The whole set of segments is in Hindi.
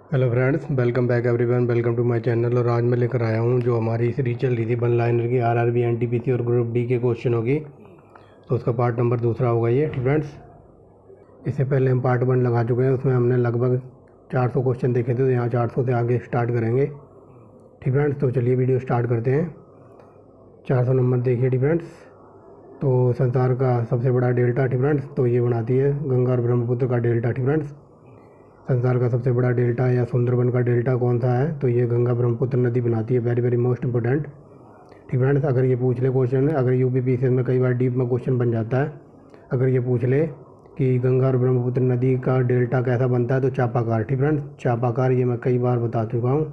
Hello friends, welcome back everyone, welcome to my channel. और आज मैं लेकर आया हूँ जो हमारी सीरीज चल रही थी वन लाइनर की आरआरबी एनटीपीसी और ग्रुप डी के क्वेश्चन होगी, तो उसका पार्ट नंबर दूसरा होगा ये। ठीक फ्रेंड्स, इससे पहले हम पार्ट वन लगा चुके हैं, उसमें हमने लगभग 400 क्वेश्चन देखे थे, तो यहाँ 400 से आगे स्टार्ट करेंगे। ठीक फ्रेंड्स, तो चलिए वीडियो स्टार्ट करते हैं। 400 नंबर देखिए। ठीक फ्रेंड्स, तो संसार का सबसे बड़ा डेल्टा, ठीक फ्रेंड्स, तो ये बनाती है गंगा और ब्रह्मपुत्र का डेल्टा। ठीक फ्रेंड्स, संसार का सबसे बड़ा डेल्टा या सुंदरबन का डेल्टा कौन सा है, तो ये गंगा ब्रह्मपुत्र नदी बनाती है। Very very most important. ठीक फ्रेंड्स, अगर ये पूछ ले क्वेश्चन, अगर यूपीपीसीएस में कई बार डीप में क्वेश्चन बन जाता है, अगर ये पूछ ले कि गंगा और ब्रह्मपुत्र नदी का डेल्टा कैसा बनता है, तो चापाकार। ठीक फ्रेंड्स, चापाकार, ये मैं कई बार बता चुका हूँ।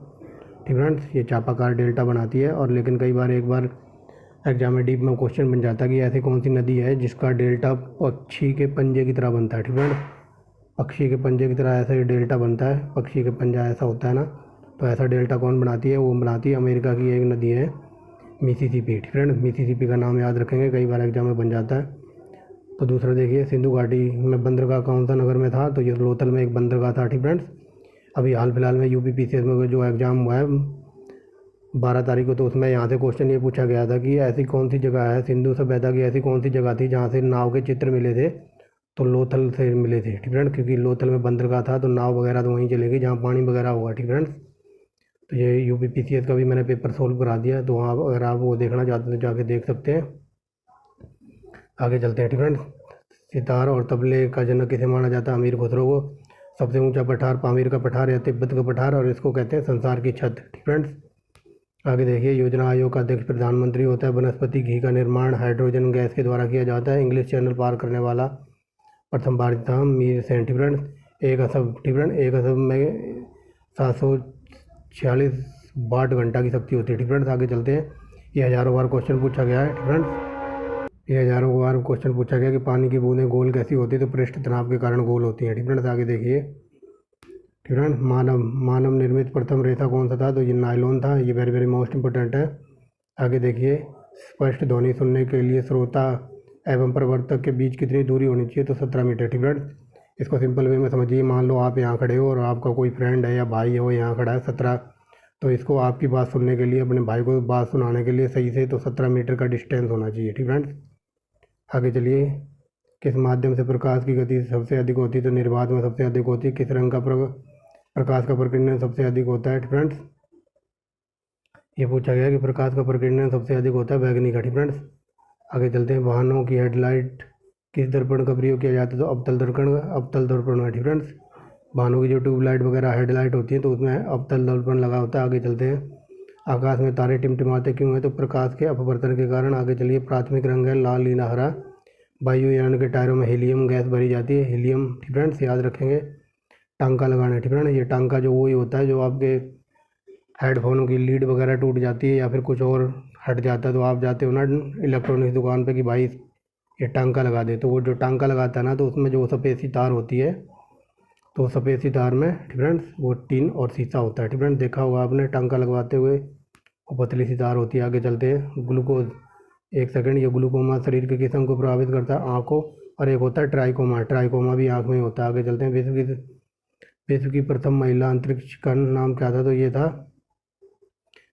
ठीक फ्रेंड्स, ये चापाकार डेल्टा बनाती है। और लेकिन कई बार एक बार एग्जाम में डीप में क्वेश्चन बन जाता है कि ऐसी कौन सी नदी है जिसका डेल्टा पक्षी के पंजे की तरह बनता है। ठीक फ्रेंड्स, पक्षी के पंजे की तरह ऐसा ही डेल्टा बनता है, पक्षी के पंजा ऐसा होता है ना, तो ऐसा डेल्टा कौन बनाती है, वो बनाती है अमेरिका की एक नदी है मिसिसिपी। ठीक फ्रेंड, मिसिसिपी का नाम याद रखेंगे, कई बार एग्जाम में बन जाता है। तो दूसरा देखिए, सिंधु घाटी में बंदरगाह कौन सा नगर में था, तो ये लोथल में एक बंदरगाह था। ठीक फ्रेंड्स, अभी हाल फिलहाल में यूपीपीसीएस में जो एग्ज़ाम हुआ है 12 तारीख को, तो उसमें यहाँ से क्वेश्चन ये पूछा गया था कि ऐसी कौन सी जगह है, सिंधु सभ्यता की ऐसी कौन सी जगह थी जहाँ से नाव के चित्र मिले थे, तो लोथल से मिले थे। ठीक फ्रेंड, क्योंकि लोथल में बंदरगाह था, तो नाव वगैरह तो वहीं चलेगी जहाँ पानी वगैरह होगा। ठीक फ्रेंड्स, तो ये यूपीपीसीएस का भी मैंने पेपर सोल्व करा दिया, तो वहाँ अगर आप वो देखना चाहते हैं तो जाके देख सकते हैं। आगे चलते हैं। ठीक फ्रेंड्स, सितार और तबले का जनक किसे माना जाता है, अमीर खुसरो को। सबसे ऊंचा पठार पामीर का पठार या तिब्बत का पठार, और इसको कहते हैं संसार की छत। ठीक फ्रेंड्स, आगे देखिए, योजना आयोग का अध्यक्ष प्रधानमंत्री होता है। वनस्पति घी का निर्माण हाइड्रोजन गैस के द्वारा किया जाता है। इंग्लिश चैनल पार करने वाला प्रथम भारतीय था मीर सेन। ठीक फ्रेंड्स, एक अरब, ठीक फ्रेंड, एक अरब में 746 वाट घंटा की शक्ति होती है। ठीक फ्रेंड्स, आगे चलते हैं। ये हज़ारों बार क्वेश्चन पूछा गया है। ठीक फ्रेंड्स, ये हज़ारों बार क्वेश्चन पूछा गया कि पानी की बूंदें गोल कैसी होती है, तो पृष्ठ तनाव के कारण गोल होती हैं। ठीक फ्रेंड्स, आगे देखिए। ठीक फ्रेंड्स, मानव निर्मित प्रथम रेशा कौन सा था, तो ये नायलॉन था। ये वेरी वेरी मोस्ट इंपॉर्टेंट है। आगे देखिए, स्पष्ट ध्वनि सुनने के लिए श्रोता एवं प्रवर्तक के बीच कितनी दूरी होनी चाहिए, तो 17 मीटर। ठीक फ्रेंड्स, इसको सिंपल वे में समझिए। मान लो आप यहाँ खड़े हो और आपका कोई फ्रेंड है या भाई है वो यहाँ खड़ा है 17, तो इसको आपकी बात सुनने के लिए, अपने भाई को बात सुनाने के लिए सही से, तो 17 मीटर का डिस्टेंस होना चाहिए। ठीक फ्रेंड्स, आगे चलिए। किस माध्यम से प्रकाश की गति सबसे अधिक होती है, तो निर्वात में सबसे अधिक होती है। किस रंग का प्रकाश का प्रकीर्णन सबसे अधिक होता है। ठीक फ्रेंड्स, ये पूछा गया कि प्रकाश का प्रकीर्णन सबसे अधिक होता है बैगनी का। ठीक फ्रेंड्स, आगे चलते हैं। वाहनों की हेडलाइट किस दर्पण का प्रयोग किया जाता है, तो अवतल दर्पण है। ठीक फ्रेंड्स, वाहनों की जो ट्यूबलाइट वगैरह हेडलाइट होती है, तो उसमें अवतल दर्पण लगा होता है। आगे चलते हैं। आकाश में तारे टिमटिमाते क्यों हैं, तो प्रकाश के अपवर्तन के कारण। आगे चलिए। प्राथमिक रंग है लाल, नीला, हरा। वायुयान के टायरों में हीलियम गैस भरी जाती है, हीलियम। ठीक फ्रेंड्स, याद रखेंगे। टांका लगाना है। ठीक फ्रेंड्स, ये टांका जो वही होता है जो आपके हेडफोनों की लीड वगैरह टूट जाती है या फिर कुछ और हट जाता है, तो आप जाते हो ना इलेक्ट्रॉनिक्स दुकान पे कि भाई ये टांका लगा दे, तो वो जो टांका लगाता है ना, तो उसमें जो सफ़ेद सी तार होती है, तो सफ़ेद सी तार में, ठीक फ्रेंड्स, वो टीन और शीशा होता है। ठीक फ्रेंड्स, देखा होगा आपने टांका लगवाते हुए, वो पतली सी तार होती है। आगे चलते हैं। ग्लूकोज, एक सेकंड, ये ग्लूकोमा शरीर के किस्म को प्रभावित करता है, आँखों, और एक होता है ट्राइकोमा, ट्राइकोमा भी आँख में होता है। आगे चलते हैं। विश्व की प्रथम महिला अंतरिक्ष का नाम क्या था, तो ये था,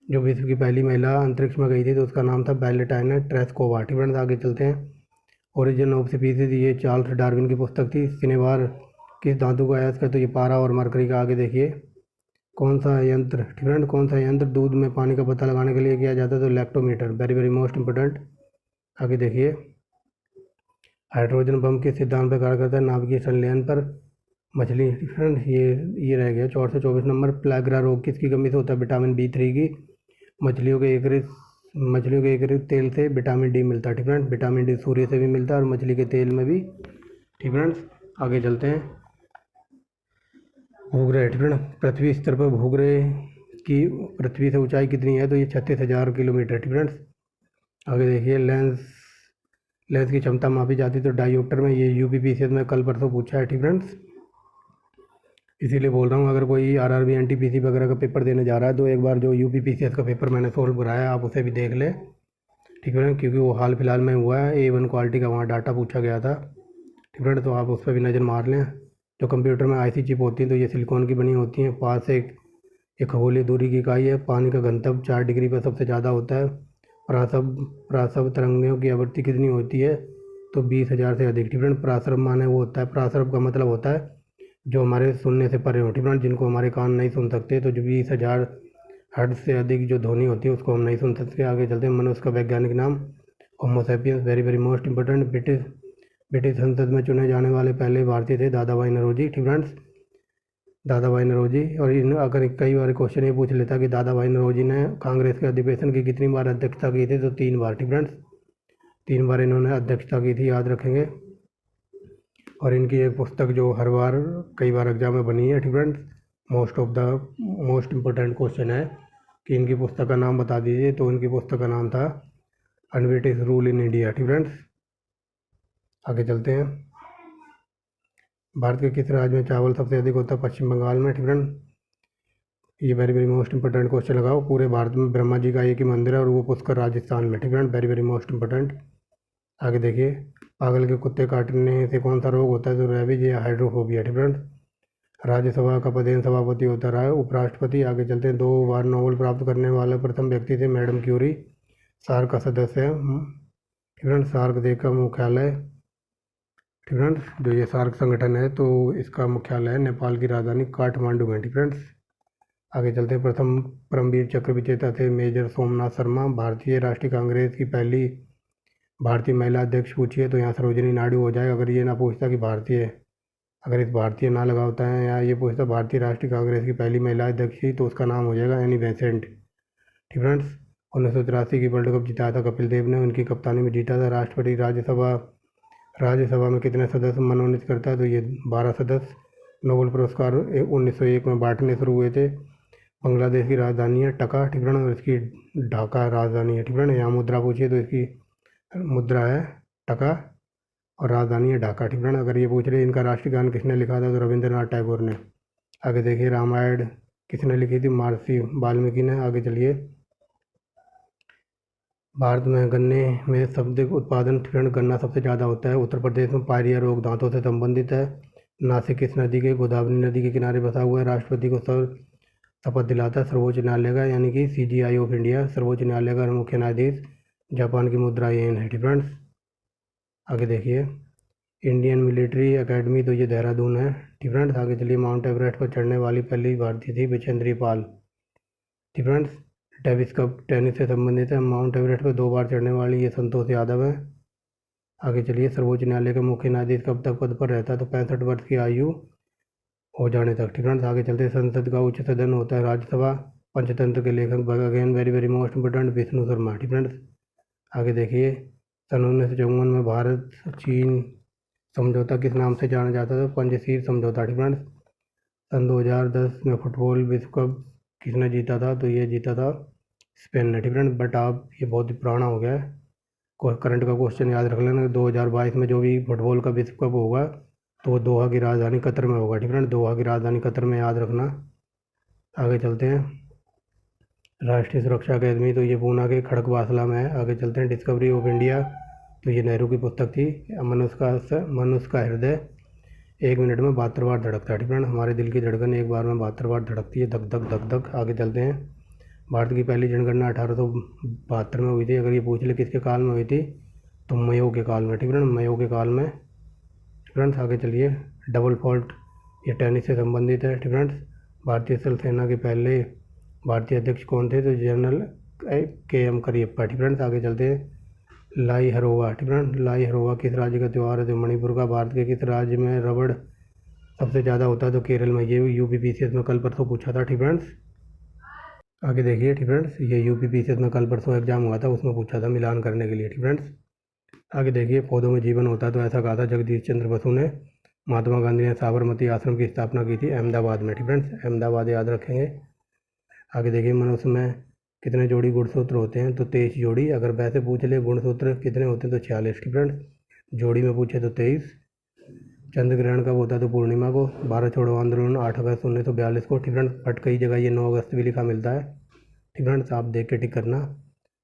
जो विश्व की पहली महिला अंतरिक्ष में गई थी, तो उसका नाम था वैलेंटाइना ट्रेस्कोवा। ठीक फ्रेंड्स, आगे चलते हैं। ओरिजिन ऑफ स्पीसीज, ये चार्ल्स डार्विन की पुस्तक थी। सिनेबार किस धातु का अयस्क है, तो ये पारा और मरकरी का। आगे देखिए। कौन सा यंत्र, ठीक फ्रेंड, कौन सा यंत्र दूध में पानी का पता लगाने के लिए किया जाता है, तो lactometer. Very very most important. आगे देखिए। हाइड्रोजन बम किस सिद्धांत पर कार्य करता है, नाभिकीय संलयन पर। मछली, ठीक फ्रेंड, ये रह गया 424 नंबर। प्लाग्रा रोग किसकी कमी से होता है, विटामिन B3 की। मछलियों के एकत्रित तेल से विटामिन डी मिलता है। ठीक फ्रेंड्स, विटामिन डी सूर्य से भी मिलता है और मछली के तेल में भी। ठीक फ्रेंड्स, आगे चलते हैं। भूग्रह, ठीक फ्रेंड, पृथ्वी स्तर पर भूग्रह की पृथ्वी से ऊंचाई कितनी है, तो ये 36,000 किलोमीटर। ठीक फ्रेंड्स, आगे देखिए। लेंस की क्षमता मापी जाती है, तो डायोप्टर में। ये यूपीपीसीएस में कल परसों पूछा है। ठीक फ्रेंड्स, इसीलिए बोल रहा हूँ, अगर कोई आरआरबी एनटीपीसी वगैरह का पेपर देने जा रहा है, तो एक बार जो यूपीपीसीएस का पेपर मैंने सोल्व कराया, आप उसे भी देख लें। ठीक है, क्योंकि वो हाल फिलहाल में हुआ है, A1 क्वालिटी का वहाँ डाटा पूछा गया था। ठीक है, तो आप उस पर भी नज़र मार लें। जो कंप्यूटर में आईसी चिप होती हैं तो ये सिलिकॉन की बनी होती हैं। पास एक खगोलीय दूरी की इकाई है। पानी का घनत्व 4 डिग्री पर सबसे ज़्यादा होता है। प्रासव तरंगों की आवृत्ति कितनी होती है? तो 20,000 से अधिक। ठीक फ्रेंड, प्रासरव माने वो होता है, प्रासरव का मतलब होता है जो हमारे सुनने से परे हो। ठीक फ्रेंड, जिनको हमारे कान नहीं सुन सकते, तो जो 20,000 हर्ट्ज से अधिक जो ध्वनि होती है उसको हम नहीं सुन सकते। आगे चलते हैं। मनुष्य का वैज्ञानिक नाम homo sapiens. Very very most important. British संसद में चुने जाने वाले पहले भारतीय थे दादा भाई नौरोजी। ठीक फ्रेंड्स, दादा भाई नौरोजी। और अगर कई बार क्वेश्चन ये पूछ लेता कि दादा भाई नौरोजी ने कांग्रेस के अधिवेशन की कितनी बार अध्यक्षता की थी, तो 3 बार। ठीक फ्रेंड्स, 3 बार इन्होंने अध्यक्षता की थी, याद रखेंगे। और इनकी एक पुस्तक जो हर बार कई बार एग्जाम में बनी है। ठीक फ्रेंड्स, मोस्ट इम्पोर्टेंट क्वेश्चन है कि इनकी पुस्तक का नाम बता दीजिए। तो इनकी पुस्तक का नाम था अनब्रिटिश रूल इन इंडिया। ठीक फ्रेंड्स, आगे चलते हैं। भारत के किस राज्य में चावल सबसे अधिक होता है? पश्चिम बंगाल में। ठीक फ्रेंड, ये very very most important question लगाओ। पूरे भारत में ब्रह्मा जी का एक ही मंदिर है और वो पुष्कर राजस्थान में। ठीक friend, very very most important. आगे देखिए। पागल के कुत्ते काटने से कौन सा रोग होता है? तो रेबीज या हाइड्रोफोबिया। ठीक फ्रेंड, राज्यसभा का पदेन सभापति होता रहा है उपराष्ट्रपति। आगे चलते हैं। 2 बार नोबेल प्राप्त करने वाले प्रथम व्यक्ति थे मैडम क्यूरी। सार्क का सदस्य है। ठीक फ्रेंड, सार्क देश का मुख्यालय। ठीक फ्रेंड्स, जो ये सार्क संगठन है तो इसका मुख्यालय है नेपाल की राजधानी काठमांडू में। ठीक फ्रेंड्स, आगे चलते हैं। प्रथम परमवीर चक्र विजेता थे मेजर सोमनाथ शर्मा। भारतीय राष्ट्रीय कांग्रेस की पहली भारतीय महिला अध्यक्ष पूछिए, तो यहाँ सरोजिनी नायडू हो जाए। अगर ये ना पूछता कि अगर इस भारतीय ना लगा होता है या ये पूछता भारतीय राष्ट्रीय कांग्रेस की पहली महिला अध्यक्ष थी, तो उसका नाम हो जाएगा एनी बेसेंट। ठीक फ्रेंड्स, 1983 की वर्ल्ड कप जिताया था कपिल देव ने, उनकी कप्तानी में जीता था। राष्ट्रपति राज्यसभा में कितने सदस्य मनोनीत करता है? तो ये 12 सदस्य। नोबेल पुरस्कार 1901 में बांटने शुरू हुए थे। बांग्लादेश की राजधानी है ढाका। ठीक है, और इसकी ढाका राजधानी है। ठीक है, यहाँ मुद्रा पूछिए तो इसकी मुद्रा है ढाका और राजधानी है ढाका। ठीक है, अगर ये पूछ रहे इनका राष्ट्रीय गान किसने लिखा था? तो रविंद्रनाथ टैगोर ने। आगे देखिए। रामायण किसने लिखी थी? महर्षि वाल्मीकि ने। आगे चलिए। भारत में गन्ने में सर्वाधिक उत्पादन गन्ना सबसे ज़्यादा होता है। उत्तर प्रदेश में पायरिया रोग दांतों से संबंधित है। नासिक किस नदी के? गोदावरी नदी के किनारे बसा हुआ है। राष्ट्रपति को शपथ दिलाता है सर्वोच्च न्यायालय का, यानी कि CJI ऑफ इंडिया, सर्वोच्च न्यायालय का मुख्य न्यायाधीश। जापान की मुद्रा येन है। फ्रेंड्स, आगे देखिए। इंडियन मिलिट्री एकेडमी, तो ये देहरादून है। फ्रेंड्स, आगे चलिए। माउंट एवरेस्ट पर चढ़ने वाली पहली भारतीय थी विजेंद्री पाल। फ्रेंड्स, डेविस कप टेनिस से संबंधित है। माउंट एवरेस्ट पर 2 बार चढ़ने वाली ये संतोष यादव है। आगे चलिए। सर्वोच्च न्यायालय का मुख्य न्यायाधीश कब तक पद पर रहता है? तो 65 वर्ष की आयु हो जाने तक। ठीक है, आगे चलते। संसद का उच्च सदन होता है राज्यसभा। पंचतंत्र के लेखक again very very most important Vishnu Sharma. ठीक फ्रेंड्स, आगे देखिए। सन 1954 में भारत चीन समझौता किस नाम से जाना जाता था? पंचशील समझौता। ठीक फ्रेंड्स, सन 2010 में फुटबॉल विश्व कप किसने जीता था? तो ये जीता था स्पेन ने। ठीक फ्रेंड्स, बट आप ये बहुत ही पुराना हो गया है। करंट का क्वेश्चन याद रख लेना। 2022 में जो भी फुटबॉल का विश्व कप होगा तो वो दोहा की राजधानी कतर में होगा। ठीक है, दोहा की राजधानी कतर में, याद रखना। आगे चलते हैं। राष्ट्रीय सुरक्षा अकादमी, तो ये पूना के खड़कवासला में है। आगे चलते हैं। डिस्कवरी ऑफ इंडिया, तो ये नेहरू की पुस्तक थी। मनुष्य का हृदय 1 मिनट में 72 बार धड़कता है। ठीक है, हमारे दिल की धड़कन 1 बार में 72 बार धड़कती है, धक धक धक धक। आगे चलते हैं। भारत की पहली जनगणना 1872 में हुई थी। अगर ये पूछ ले किसके काल में हुई थी, तो मयो के काल में। ठीक है, मयो के काल में। फ्रेंड्स, आगे चलिए। डबल फॉल्ट, ये टेनिस से संबंधित है। फ्रेंड्स, भारतीय स्थल सेना के पहले भारतीय अध्यक्ष कौन थे? तो जनरल KM करियप्पा। फ्रेंड्स, आगे चलते हैं। लाई हरोवा। फ्रेंड्स, लाई हरोवा किस राज्य का त्यौहार है? तो मणिपुर का। भारत के किस राज्य में रबड़ सबसे ज़्यादा होता है? तो केरल में। ये UPPCS में कल परसों पूछा था। फ्रेंड्स, आगे देखिए। फ्रेंड्स, ये UPPCS में कल परसों एग्जाम हुआ था, उसमें पूछा था मिलान करने के लिए। फ्रेंड्स, आगे देखिए। पौधों में जीवन होता है, तो ऐसा कहा था जगदीश चंद्र बसु ने। महात्मा गांधी ने साबरमती आश्रम की स्थापना की थी अहमदाबाद में। फ्रेंड्स, अहमदाबाद याद रखेंगे। आगे देखिए। मनुष्य में कितने जोड़ी गुणसूत्र होते हैं? तो 23 जोड़ी। अगर वैसे पूछ ले गुणसूत्र कितने होते हैं, तो 46। फ्रेंड्स, जोड़ी में पूछे तो 23। चंद्र ग्रहण कब होता है? तो पूर्णिमा को। भारत छोड़ो आंदोलन 8 अगस्त 1942 को। फ्रेंड्स, बट कई जगह ये 9 अगस्त भी लिखा मिलता है। फ्रेंड्स, आप देख के टिक करना।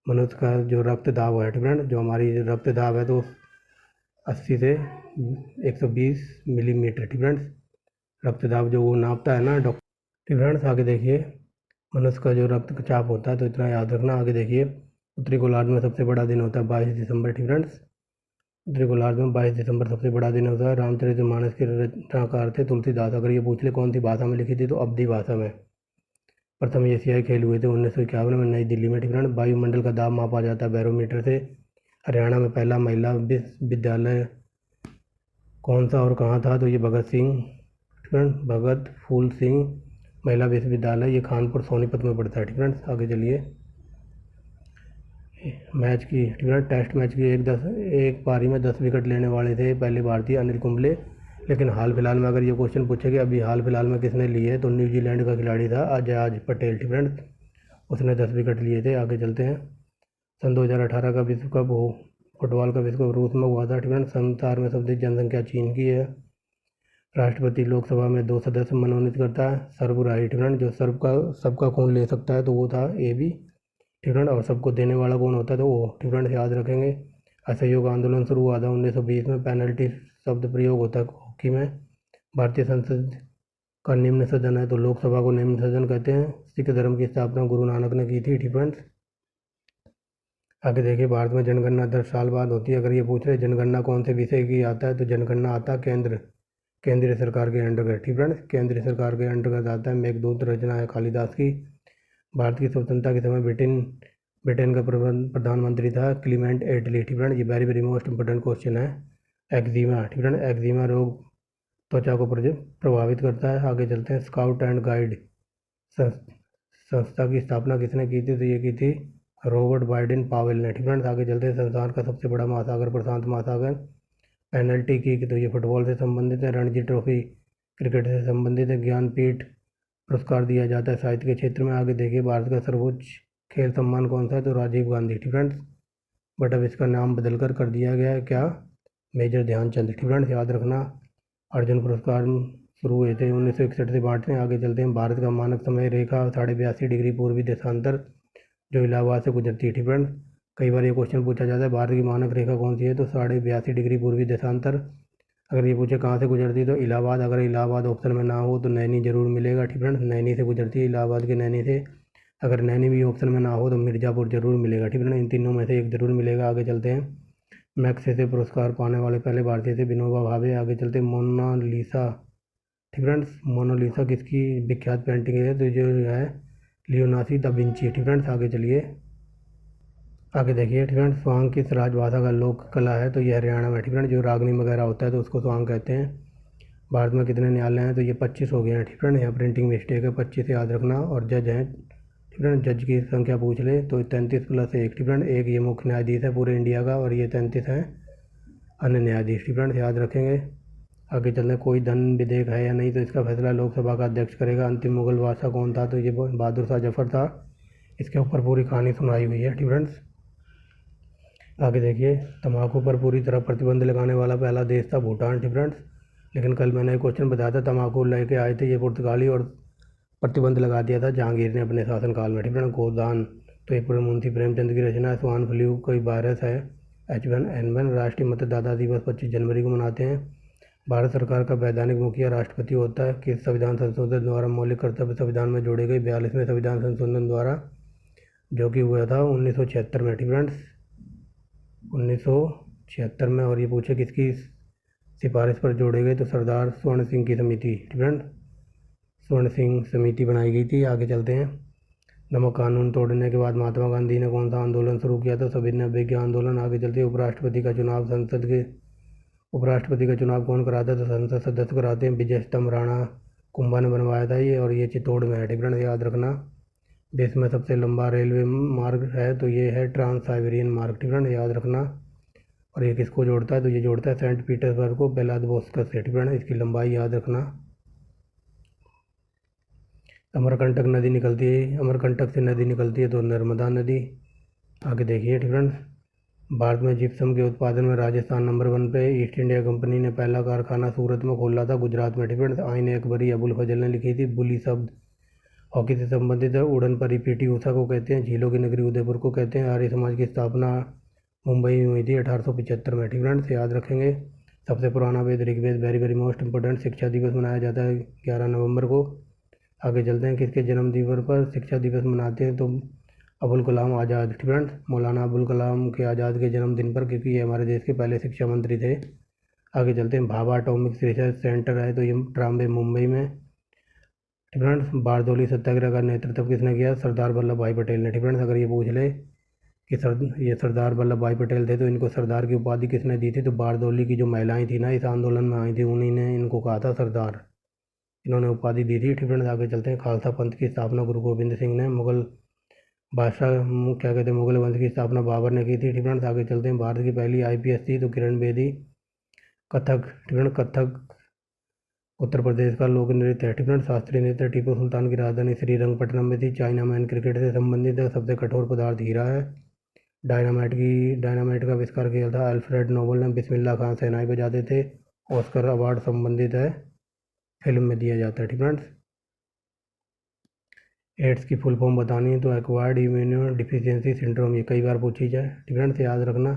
मनुष्य का जो रक्त दाब है, फ्रेंड्स, जो हमारी रक्त दाब है, तो 80 से 120 मिलीमीटर। फ्रेंड्स, रक्तचाप जो वो नापता है ना डॉक्टर। फ्रेंड्स आगे देखिए, मनुष्य का जो रक्तचाप होता है तो इतना याद रखना। आगे देखिए, उत्तरी गोलार्ध में सबसे बड़ा दिन होता है 22 दिसंबर। फ्रेंड्स उत्तरी गोलार्ध में 22 दिसंबर सबसे बड़ा दिन होता है। रामचरितमानस के रचनाकार थे तुलसीदास। अगर ये पूछ ले कौन सी भाषा में लिखी थी तो अवधी भाषा में। प्रथम एशियाई खेल हुए थे 1951 में नई दिल्ली में। फ्रेंड्स वायुमंडल का दाब मापा जाता है बैरोमीटर से। हरियाणा में पहला महिला विश्वविद्यालय कौन सा और कहाँ था तो ये भगत फूल सिंह महिला विश्वविद्यालय, ये कानपुर सोनीपत में पड़ता है। फ्रेंड्स आगे चलिए, मैच की टेस्ट मैच की एक पारी में 10 विकेट लेने वाले थे पहले भारतीय अनिल कुंबले। लेकिन हाल फिलहाल में अगर ये क्वेश्चन पूछे कि अभी हाल फिलहाल में किसने लिए तो न्यूजीलैंड का खिलाड़ी था अजय पटेल। फ्रेंड्स उसने 10 विकेट लिए थे। आगे चलते हैं, सन 2018 का विश्व कप फुटबॉल का विश्व कप रूस में हुआ था। फ्रेंड्स संसार में सबसे जनसंख्या चीन की है। राष्ट्रपति लोकसभा में 2 सदस्य मनोनीत करता है। सर्वराइट फ्रेंड जो सबका खून ले सकता है तो वो था ए बी। फ्रेंड और सबको देने वाला कौन होता है तो वो। फ्रेंड याद रखेंगे। असहयोग आंदोलन शुरू हुआ था 1920 में। पेनल्टी शब्द प्रयोग होता है हॉकी में। भारतीय संसद का निम्न सदन है तो लोकसभा को निम्न सदन कहते हैं। सिख धर्म की स्थापना गुरु नानक ने की थी। फ्रेंड्स आगे देखिए, भारत में जनगणना 10 साल बाद होती है। अगर ये पूछ रहे जनगणना कौन से विषय की आता है तो जनगणना आता है केंद्रीय सरकार के अंतर्गत। फ्रेंड्स केंद्रीय सरकार के अंतर्गत आता है। मेघदूत रचना है कालिदास की। भारत की स्वतंत्रता के समय ब्रिटेन का प्रधानमंत्री था क्लीमेंट एटली। फ्रेंड ये वेरी मोस्ट इंपॉर्टेंट क्वेश्चन है। एक्जिमा। फ्रेंड एक्जिमा रोग त्वचा को प्रभावित करता है। आगे चलते हैं, स्काउट एंड गाइड संस्था की स्थापना किसने की थी तो ये की थी रॉबर्ट बाइडेन पावेल ने। फ्रेंड्स आगे चलते हैं, संसार का सबसे बड़ा महासागर प्रशांत महासागर। पेनल्टी की तो ये फुटबॉल से संबंधित है। रणजी ट्रॉफी क्रिकेट से संबंधित है। ज्ञानपीठ पुरस्कार दिया जाता है साहित्य के क्षेत्र में। आगे देखिए, भारत का सर्वोच्च खेल सम्मान कौन सा है तो राजीव गांधी। फ्रेंड्स बट अब इसका नाम बदलकर कर दिया गया है क्या, मेजर ध्यानचंद। फ्रेंड्स याद रखना, अर्जुन पुरस्कार शुरू हुए थे 1961 से बांटने। आगे चलते हैं, भारत का मानक समय रेखा 82.5 डिग्री पूर्वी देशांतर जो इलाहाबाद से गुजरती है। फ्रेंड्स कई बार ये क्वेश्चन पूछा जाता है भारत की मानक रेखा कौन सी है तो 82.5 डिग्री पूर्वी देशांतर। अगर ये पूछे कहाँ से गुजरती तो इलाहाबाद। अगर इलाहाबाद ऑप्शन में ना हो तो नैनी जरूर मिलेगा। फ्रेंड्स नैनी से गुजरती है, इलाहाबाद के नैनी से। अगर नैनी भी ऑप्शन में ना हो तो मिर्ज़ापुर जरूर मिलेगा। फ्रेंड्स इन तीनों में से एक जरूर मिलेगा। आगे चलते हैं, मैग्सेसे पुरस्कार पाने वाले पहले भारतीय थे विनोबा भावे। आगे चलते हैं, मोनालिसा। फ्रेंड्स मोनालिसा किसकी विख्यात पेंटिंग है तो जो है लियोनार्डो दा विंची। फ्रेंड्स आगे चलिए, आगे देखिए फ्रेंड्स, स्वांग किस राजभाषा का लोक कला है तो ये हरियाणा में। फ्रेंड्स जो रागनी वगैरह होता है तो उसको स्वांग कहते हैं। भारत में कितने न्यायालय हैं तो ये 25 हो गए हैं। फ्रेंड्स यहाँ प्रिंटिंग मिस्टेक है, 25 याद रखना। और जज हैं, फ्रेंड्स जज की संख्या पूछ ले तो 33 + 1। फ्रेंड्स एक ये मुख्य न्यायाधीश है पूरे इंडिया का और ये 33 हैं अन्य न्यायाधीश। फ्रेंड्स याद रखेंगे। आगे चलते, कोई धन विधेयक है या नहीं तो इसका फैसला लोकसभा का अध्यक्ष करेगा। अंतिम मुगल बादशाह कौन था तो ये बहादुर शाह जफर था। इसके ऊपर पूरी कहानी सुनाई हुई है। फ्रेंड्स आगे देखिए, तम्बाकू पर पूरी तरह प्रतिबंध लगाने वाला पहला देश था भूटान। फ्रेंड्स लेकिन कल मैंने एक क्वेश्चन बताया था, तम्बाकू लेके आए थे ये पुर्तगाली और प्रतिबंध लगा दिया था जहांगीर ने अपने शासनकाल में। फ्रेंड्स गोदान तो ये मुंशी प्रेमचंद की रचना है। स्वाइन फ्लू कोई वायरस है H1N1। राष्ट्रीय मतदाता दिवस 25 जनवरी को मनाते हैं। भारत सरकार का वैधानिक मुखिया राष्ट्रपति होता है। किस संविधान संशोधन द्वारा मौलिक कर्तव्य संविधान में जोड़े गए 42वें संविधान संशोधन द्वारा जो कि हुआ था 1976 में। फ्रेंड्स 1976 में। और ये पूछे किसकी सिफारिश पर जोड़े गए तो सरदार स्वर्ण सिंह की समिति। फ्रेंड्स स्वर्ण सिंह समिति बनाई गई थी। आगे चलते हैं, नमक कानून तोड़ने के बाद महात्मा गांधी ने कौन सा आंदोलन शुरू किया था सविनय अवज्ञा आंदोलन। आगे चलते हैं, उपराष्ट्रपति का चुनाव कौन कराता है तो संसद सदस्य कराते हैं। विजय स्तंभ राणा कुंभा ने बनवाया था ये, और ये चित्तौड़ में है। फ्रेंड्स याद रखना, देश में सबसे लंबा रेलवे मार्ग है तो ये है ट्रांस साइबेरियन मार्ग। फ्रेंड्स याद रखना। और ये किसको जोड़ता है तो ये जोड़ता है सेंट पीटर्सबर्ग को व्लादिवोस्तोक से। फ्रेंड्स इसकी लंबाई याद रखना। अमरकंटक नदी निकलती है, अमरकंटक से नदी निकलती है तो नर्मदा नदी। आगे देखिए फ्रेंड्स, भारत में जिप्सम के उत्पादन में राजस्थान नंबर 1 पे। ईस्ट इंडिया कंपनी ने पहला कारखाना सूरत में खोला था गुजरात में। फ्रेंड्स आइन अकबरी अबुल फजल ने लिखी थी। बुली शब्द हॉकी से संबंधित है। उड़न परी PT ऊषा को कहते हैं। झीलों की नगरी उदयपुर को कहते हैं। आर्य समाज की स्थापना मुंबई में हुई थी 1875 में। फ्रेंड्स याद रखेंगे। सबसे पुराना वेद Rigveda. Very very most important. शिक्षा दिवस मनाया जाता है 11 नवंबर को। आगे चलते हैं, किसके जन्म दिवस पर शिक्षा दिवस मनाते हैं, तो अबुल कलाम आज़ाद। फ्रेंड्स, मौलाना अबुल कलाम के आज़ाद के जन्मदिन पर, क्योंकि ये हमारे देश के पहले शिक्षा मंत्री थे। आगे चलते हैं, भाभा एटॉमिक रिसर्च सेंटर है तो ये ट्राम्बे मुंबई में। फ्रेंड्स, बारदोली सत्याग्रह का नेतृत्व किसने किया, सरदार वल्लभ भाई पटेल ने। फ्रेंड्स, अगर ये पूछ ले कि ये सरदार वल्लभ भाई पटेल थे तो इनको सरदार की उपाधि किसने दी थी, तो बारदोली की जो महिलाएं थी ना, इस आंदोलन में आई थी, उन्हीं ने इनको कहा था सरदार, इन्होंने उपाधि दी थी। फ्रेंड्स, आगे चलते हैं, खालसा पंथ की स्थापना गुरु गोबिंद सिंह ने। मुगल बादशाह क्या कहते हैं, मुगल वंश की स्थापना बाबर ने की थी। फ्रेंड्स, आगे चलते हैं, भारत की पहली आईपीएस थी तो किरण बेदी। कथक। फ्रेंड्स, कथक उत्तर प्रदेश का लोक नृत्य है। फ्रेंड्स, शास्त्रीय नृत्य टीपू सुल्तान की राजधानी श्रीरंगपट्टनम में थी। चाइना मैन क्रिकेट से संबंधित है। सबसे कठोर पदार्थ हीरा है। डायनामाइट का आविष्कार किया था अल्फ्रेड नोबल ने। बिस्मिल्लाह खान शहनाई बजाते थे। ऑस्कर अवार्ड संबंधित है, फिल्म में दिया जाता है। फ्रेंड्स, एड्स की फुल फॉर्म बतानी है तो एक्वायर्ड इम्यूनो डिफिशियंसी सिंड्रोम, ये कई बार पूछी जाए। फ्रेंड्स, याद रखना,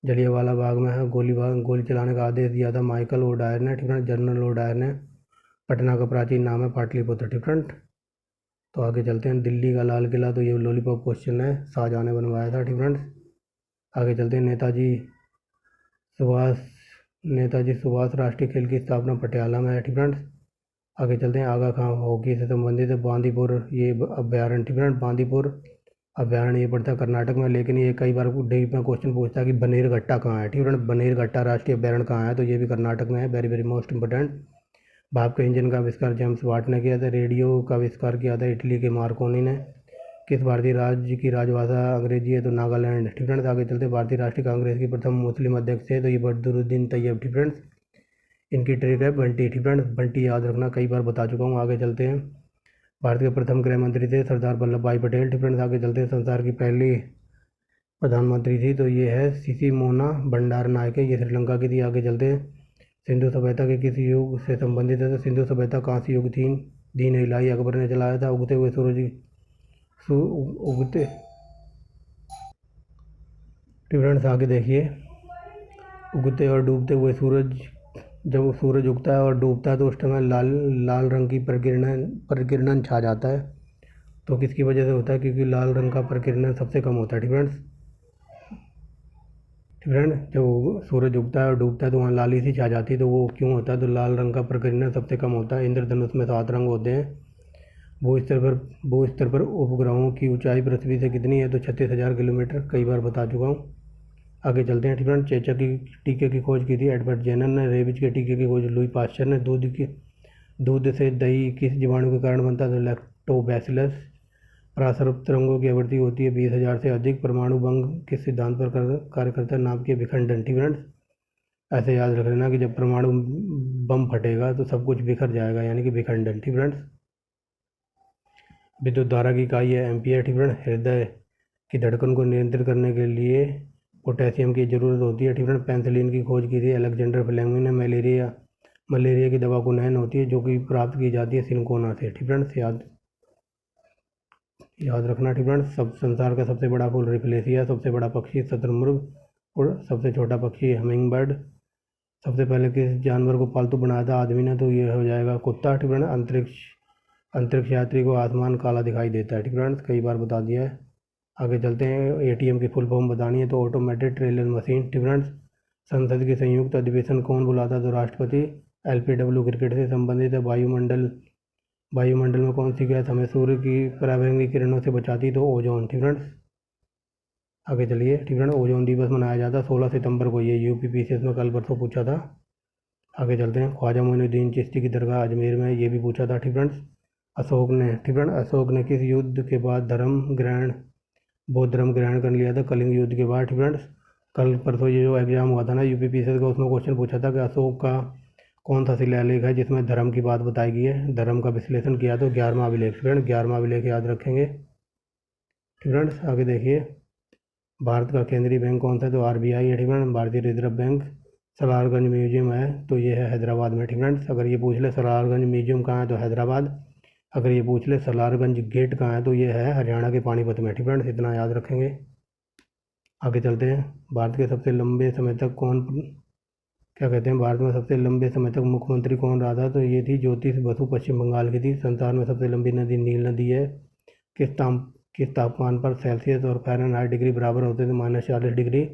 जलियांवाला बाग में है गोली चलाने का आदेश दिया था माइकल ओडायर ने। फ्रेंड्स, जनरल ओडायर ने। पटना का प्राचीन नाम है पाटलिपुत्र। फ्रेंड्स, तो आगे चलते हैं, दिल्ली का लाल किला, तो ये लॉलीपॉप क्वेश्चन है, शाहजहां ने बनवाया था। फ्रेंड्स, आगे चलते हैं, नेताजी सुभाष राष्ट्रीय खेल की स्थापना पटियाला में है। फ्रेंड्स, आगे चलते हैं, आगा खां हॉकी से संबंधित है बांदीपुर ये अभ्यारण्य। फ्रेंड्स, बांदीपुर अभ्यारण्य ये पड़ता है कर्नाटक में, लेकिन ये कई बार डीप में क्वेश्चन पूछता है कि बनेरघट्टा कहाँ है। फ्रेंड्स, बनेरघट्टा राष्ट्रीय अभ्यारण्य कहाँ है, तो ये भी कर्नाटक में है। Very very most important. भाप के इंजन का आविष्कार जेम्स वाट ने किया था। रेडियो का आविष्कार किया था इटली के मार्कोनी ने। किस भारतीय राज्य की राजभाषा अंग्रेजी है, तो नागालैंड। फ्रेंड्स, आगे चलते, भारतीय राष्ट्रीय कांग्रेस की प्रथम मुस्लिम अध्यक्ष है तो ये बदरुद्दीन तैयब। फ्रेंड्स, इनकी ट्रिक है बंटी। फ्रेंड्स, बंटी याद रखना, कई बार बता चुका हूँ। आगे चलते हैं, भारत के प्रथम गृह मंत्री थे सरदार वल्लभ भाई पटेल। फ्रेंड्स, आगे चलते हैं, संसार की पहली प्रधानमंत्री थी तो ये है सीसी मोना भंडार नायक है, ये श्रीलंका की थी। आगे चलते हैं, सिंधु सभ्यता के किस युग से संबंधित है, तो सिंधु सभ्यता कांस्य युग थी। दीन इलाही अकबर ने चलाया था। उगते हुए उगते। फ्रेंड्स, आगे देखिए, उगते और डूबते हुए सूरज, जब सूरज उगता है और डूबता है तो उस समय लाल रंग की प्रकीर्णन छा जाता है, तो किसकी वजह से होता है, क्योंकि लाल रंग का प्रकीर्णन सबसे कम होता है। फ्रेंड्स, जब सूरज उगता है और डूबता है तो वहाँ लाली सी छा जाती है, तो वो क्यों होता है, तो लाल रंग का प्रकीर्णन सबसे कम होता है। इंद्रधनुष में 7 रंग होते हैं। भू स्तर पर उपग्रहों की ऊंचाई पृथ्वी से कितनी है, तो 36,000 किलोमीटर, कई बार बता चुका हूँ। आगे चलते हैं, फ्रेंड्स, चेचक की टीके की खोज की थी एडवर्ड जेनर ने। रेबीज के टीके की खोज लुई पास्चर ने। दूध से दही किस जीवाणु के कारण बनता है, तो लैक्टोबैसिलस। परासर्प तरंगों की आवृत्ति होती है 20,000 से अधिक। परमाणु बम किस सिद्धांत पर कार्य करता है, नाभिकीय विखंडन। फ्रेंड्स, ऐसे याद रख लेना कि जब परमाणु बम फटेगा तो सब कुछ बिखर जाएगा, यानी कि विखंडन। फ्रेंड्स, विद्युत धारा की इकाई है एम्पियर। फ्रेंड्स, हृदय की धड़कन को नियंत्रित करने के लिए पोटेशियम की ज़रूरत होती है। फ्रेंड्स, पेनिसिलिन की खोज की थी अलेक्जेंडर फ्लेमिंग ने। मलेरिया की दवा कुनैन होती है जो कि प्राप्त की जाती है सिनकोना से। फ्रेंड्स, याद रखना। फ्रेंड्स, सब संसार का सबसे बड़ा फूल रिफ्लेसिया। सबसे बड़ा पक्षी शतुरमुर्ग और सबसे छोटा पक्षी हमिंग बर्ड। सबसे पहले किस जानवर को पालतू बनाया था आदमी ने, तो ये हो जाएगा कुत्ता। फ्रेंड्स, अंतरिक्ष यात्री को आसमान काला दिखाई देता है। फ्रेंड्स, कई बार बता दिया है। आगे चलते हैं, एटीएम की फुल फॉर्म बतानी है तो ऑटोमेटेड टेलर मशीन। फ्रेंड्स, संसद की संयुक्त अधिवेशन कौन बुलाता है, तो राष्ट्रपति। एलपीडब्ल्यू क्रिकेट से संबंधित है। वायुमंडल में कौन सी गैस हमें सूर्य की पराबैंगनी किरणों से बचाती, तो ओजोन। फ्रेंड्स, आगे चलिए। फ्रेंड्स, ओजोन दिवस मनाया जाता है 16 सितंबर को, ये यूपीपीसीएस में कल परसों पूछा था। आगे चलते हैं, ख्वाजा मोइनुद्दीन चिश्ती की दरगाह अजमेर में, ये भी पूछा था। फ्रेंड्स, अशोक ने किस युद्ध के बाद बौद्ध धर्म ग्रहण कर लिया था, कलिंग युद्ध के बाद। फ्रेंड्स, कल परसों ये जो एग्जाम हुआ था ना यूपीपीसीएस का, उसमें क्वेश्चन पूछा था कि अशोक का कौन सा शिलालेख है जिसमें धर्म की बात बताई गई है, धर्म का विश्लेषण किया, तो 11वां अभिलेख। फ्रेंड्स, 11वां अभिलेख याद रखेंगे। फ्रेंड्स, आगे देखिए, भारत का केंद्रीय बैंक कौन सा है, तो आरबीआई है। फ्रेंड्स, भारतीय रिजर्व बैंक। सलारगंज म्यूजियम है तो ये है हैदराबाद में। फ्रेंड्स, अगर ये पूछ ले सलारगंज म्यूजियम कहाँ है, तो हैदराबाद। अगर ये पूछ ले सलारगंज गेट कहाँ है, तो ये है हरियाणा के पानीपत में। फ्रेंड्स, इतना याद रखेंगे। आगे चलते हैं, भारत के सबसे लंबे समय तक क्या कहते हैं, भारत में सबसे लंबे समय तक मुख्यमंत्री कौन रहा था, तो ये थी ज्योति बसु, पश्चिम बंगाल की थी। संसार में सबसे लंबी नदी नील नदी है। किस ताप किस तापमान पर सेल्सियस और फ़ारेनहाइट डिग्री बराबर होते थे, -40 डिग्री।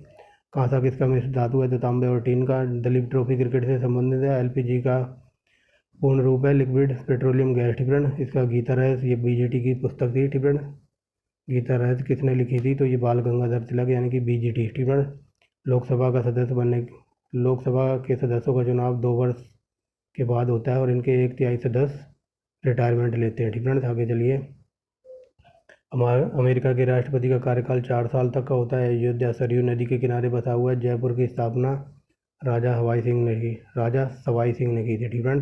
कांसा किसका मिश्र धातु है, तो तांबे और टीन का। दलीप ट्रॉफी क्रिकेट से संबंधित है। एलपीजी का पूर्ण रूप है लिक्विड पेट्रोलियम गैस, ठीक है। इसका गीता रहस्य, ये बीजेटी की पुस्तक थी, ठीक है। गीता रहस्य किसने लिखी थी, तो ये बाल गंगाधर तिलक यानी कि बीजीटी, ठीक है। लोकसभा का सदस्य बनने लोकसभा के सदस्यों का चुनाव 2 वर्ष के बाद होता है और इनके 1/3 सदस्य रिटायरमेंट लेते हैं, ठीक है। आगे चलिए। अमेरिका के राष्ट्रपति का कार्यकाल 4 साल तक का होता है। अयोध्या सरयू नदी के किनारे बसा हुआ है। जयपुर की स्थापना राजा सवाई सिंह ने की थी, ठीक है।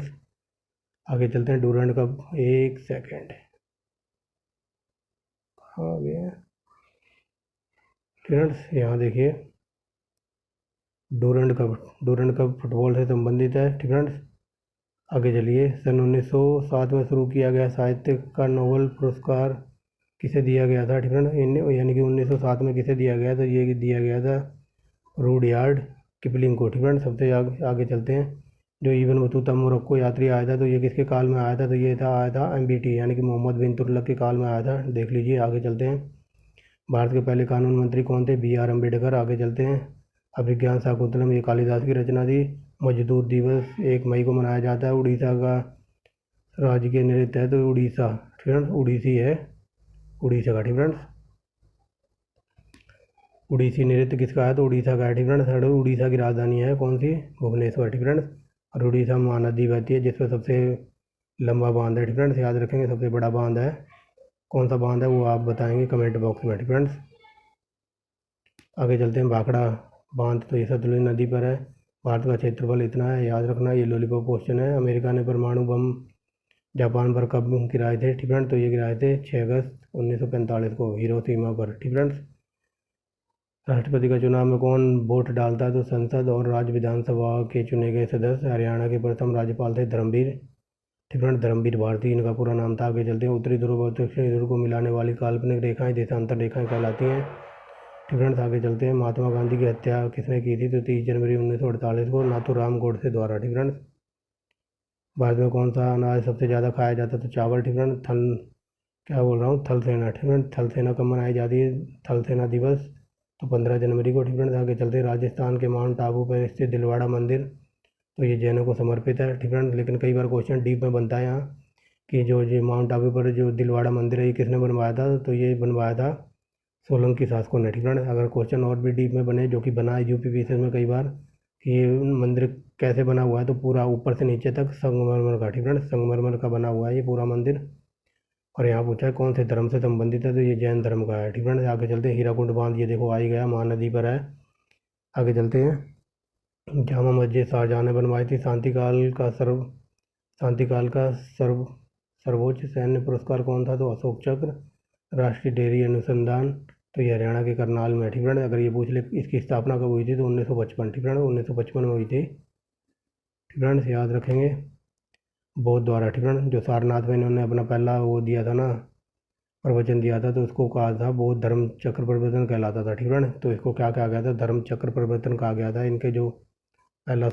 आगे चलते हैं। डूरंड कप, एक सेकेंड, कहाँ गया, ठीक है। यहाँ देखिए, डूरंड कप फुटबॉल से संबंधित है, ठीक है। आगे चलिए। सन 1907 में शुरू किया गया साहित्य का नोबेल पुरस्कार किसे दिया गया था, ठीक है। यानी कि 1907 में किसे दिया गया, तो ये दिया गया था रूडयार्ड किपलिंग को, ठीक है। सबसे आगे चलते हैं। जो इब्न बतूता मोरक्को यात्री आया था, तो ये किसके काल में आया था, तो ये आया था एमबीटी यानी कि मोहम्मद बिन तुगलक के काल में आया था, देख लीजिए। आगे चलते हैं। भारत के पहले कानून मंत्री कौन थे, BR अम्बेडकर। आगे चलते हैं। अभिज्ञान शाकुंतलम, ये कालिदास की रचना थी। मजदूर दिवस 1 मई को मनाया जाता है। उड़ीसा का राजकीय नृत्य है, तो उड़ीसा, ठीक है, उड़ीसी है, उड़ीसा का, ठीक है। उड़ीसी नृत्य किसका है, तो उड़ीसा का है, ठीक है। थर्ड, उड़ीसा की राजधानी है कौन सी, भुवनेश्वर, ठीक है। और उड़ीसा में महानदी बहती है जिसमें सबसे लंबा बांध है, ठीक है। याद रखेंगे, सबसे बड़ा बांध है, कौन सा बांध है वो आप बताएंगे कमेंट बॉक्स में, ठीक है। आगे चलते हैं। भाखड़ा बांध, तो ये सतलुज नदी पर है। भारत का क्षेत्रफल इतना है, याद रखना, ये लॉलीपॉप क्वेश्चन है। अमेरिका ने परमाणु बम जापान पर कब गिराए थे, ठीक है। तो ये गिराए थे 6 अगस्त 1945 को हिरोशिमा पर, ठीक है। राष्ट्रपति का चुनाव में कौन वोट डालता है, तो संसद और राज्य विधानसभा के चुने गए सदस्य। हरियाणा के प्रथम राज्यपाल थे धर्मवीर, ठीक है, धर्मवीर भारती इनका पूरा नाम था। आगे चलते हैं। उत्तरी ध्रुव और दक्षिणी ध्रुव को मिलाने वाली काल्पनिक रेखाएं देशांतर रेखाएं कहलाती हैं, ठीक है। आगे चलते हैं। महात्मा गांधी की हत्या किसने की थी, तो 30 जनवरी 1948 को नाथूराम गोडसे द्वारा, ठीक है। भारत में कौन सा अनाज सबसे ज़्यादा खाया जाता है, तो चावल, ठीक है। क्या बोल रहा हूँ, थल सेना, ठीक है। थल सेना कब मनाई जाती है, थल सेना दिवस, तो 15 जनवरी को, ठीक है। आगे चलते हैं। राजस्थान के माउंट आबू पर स्थित दिलवाड़ा मंदिर, तो ये जैनों को समर्पित है, ठीक है। लेकिन कई बार क्वेश्चन डीप में बनता है यहाँ कि जो ये माउंट आबू पर जो दिलवाड़ा मंदिर है ये किसने बनवाया था, तो ये बनवाया था सोलंकी शासकों ने, ठीक है। अगर क्वेश्चन और भी डीप में बने, जो कि बना है UP में कई बार, कि ये मंदिर कैसे बना हुआ है, तो पूरा ऊपर से नीचे तक संगमरमर का, ठीक है, संगमरमर का बना हुआ है ये पूरा मंदिर। और यहाँ पूछा है कौन से धर्म से संबंधित है, तो ये जैन धर्म का है, ठीक है। आगे चलते हैं। हीराकुंड बांध, ये देखो आ ही गया, महानदी पर है। आगे चलते हैं। जामा मस्जिद शाहजहाँ ने बनवाई थी। शांतिकाल का सर्वोच्च सैन्य पुरस्कार कौन था, तो अशोक चक्र। राष्ट्रीय डेयरी अनुसंधान, तो ये हरियाणा के करनाल में, ठीक है। अगर ये पूछ ले इसकी स्थापना कब हुई थी, तो 1955, ठीक है, 1955 में हुई थी, ठीक है। याद रखेंगे। बौद्ध द्वारा, ठीक है, जो सारनाथ में इन्होंने अपना पहला वो दिया था ना, प्रवचन दिया था, तो उसको कहा था बौद्ध धर्म चक्र प्रवर्तन कहलाता था, ठीक है। तो इसको क्या कहा गया था, धर्म चक्र प्रवर्तन कहा गया था, इनके जो पहला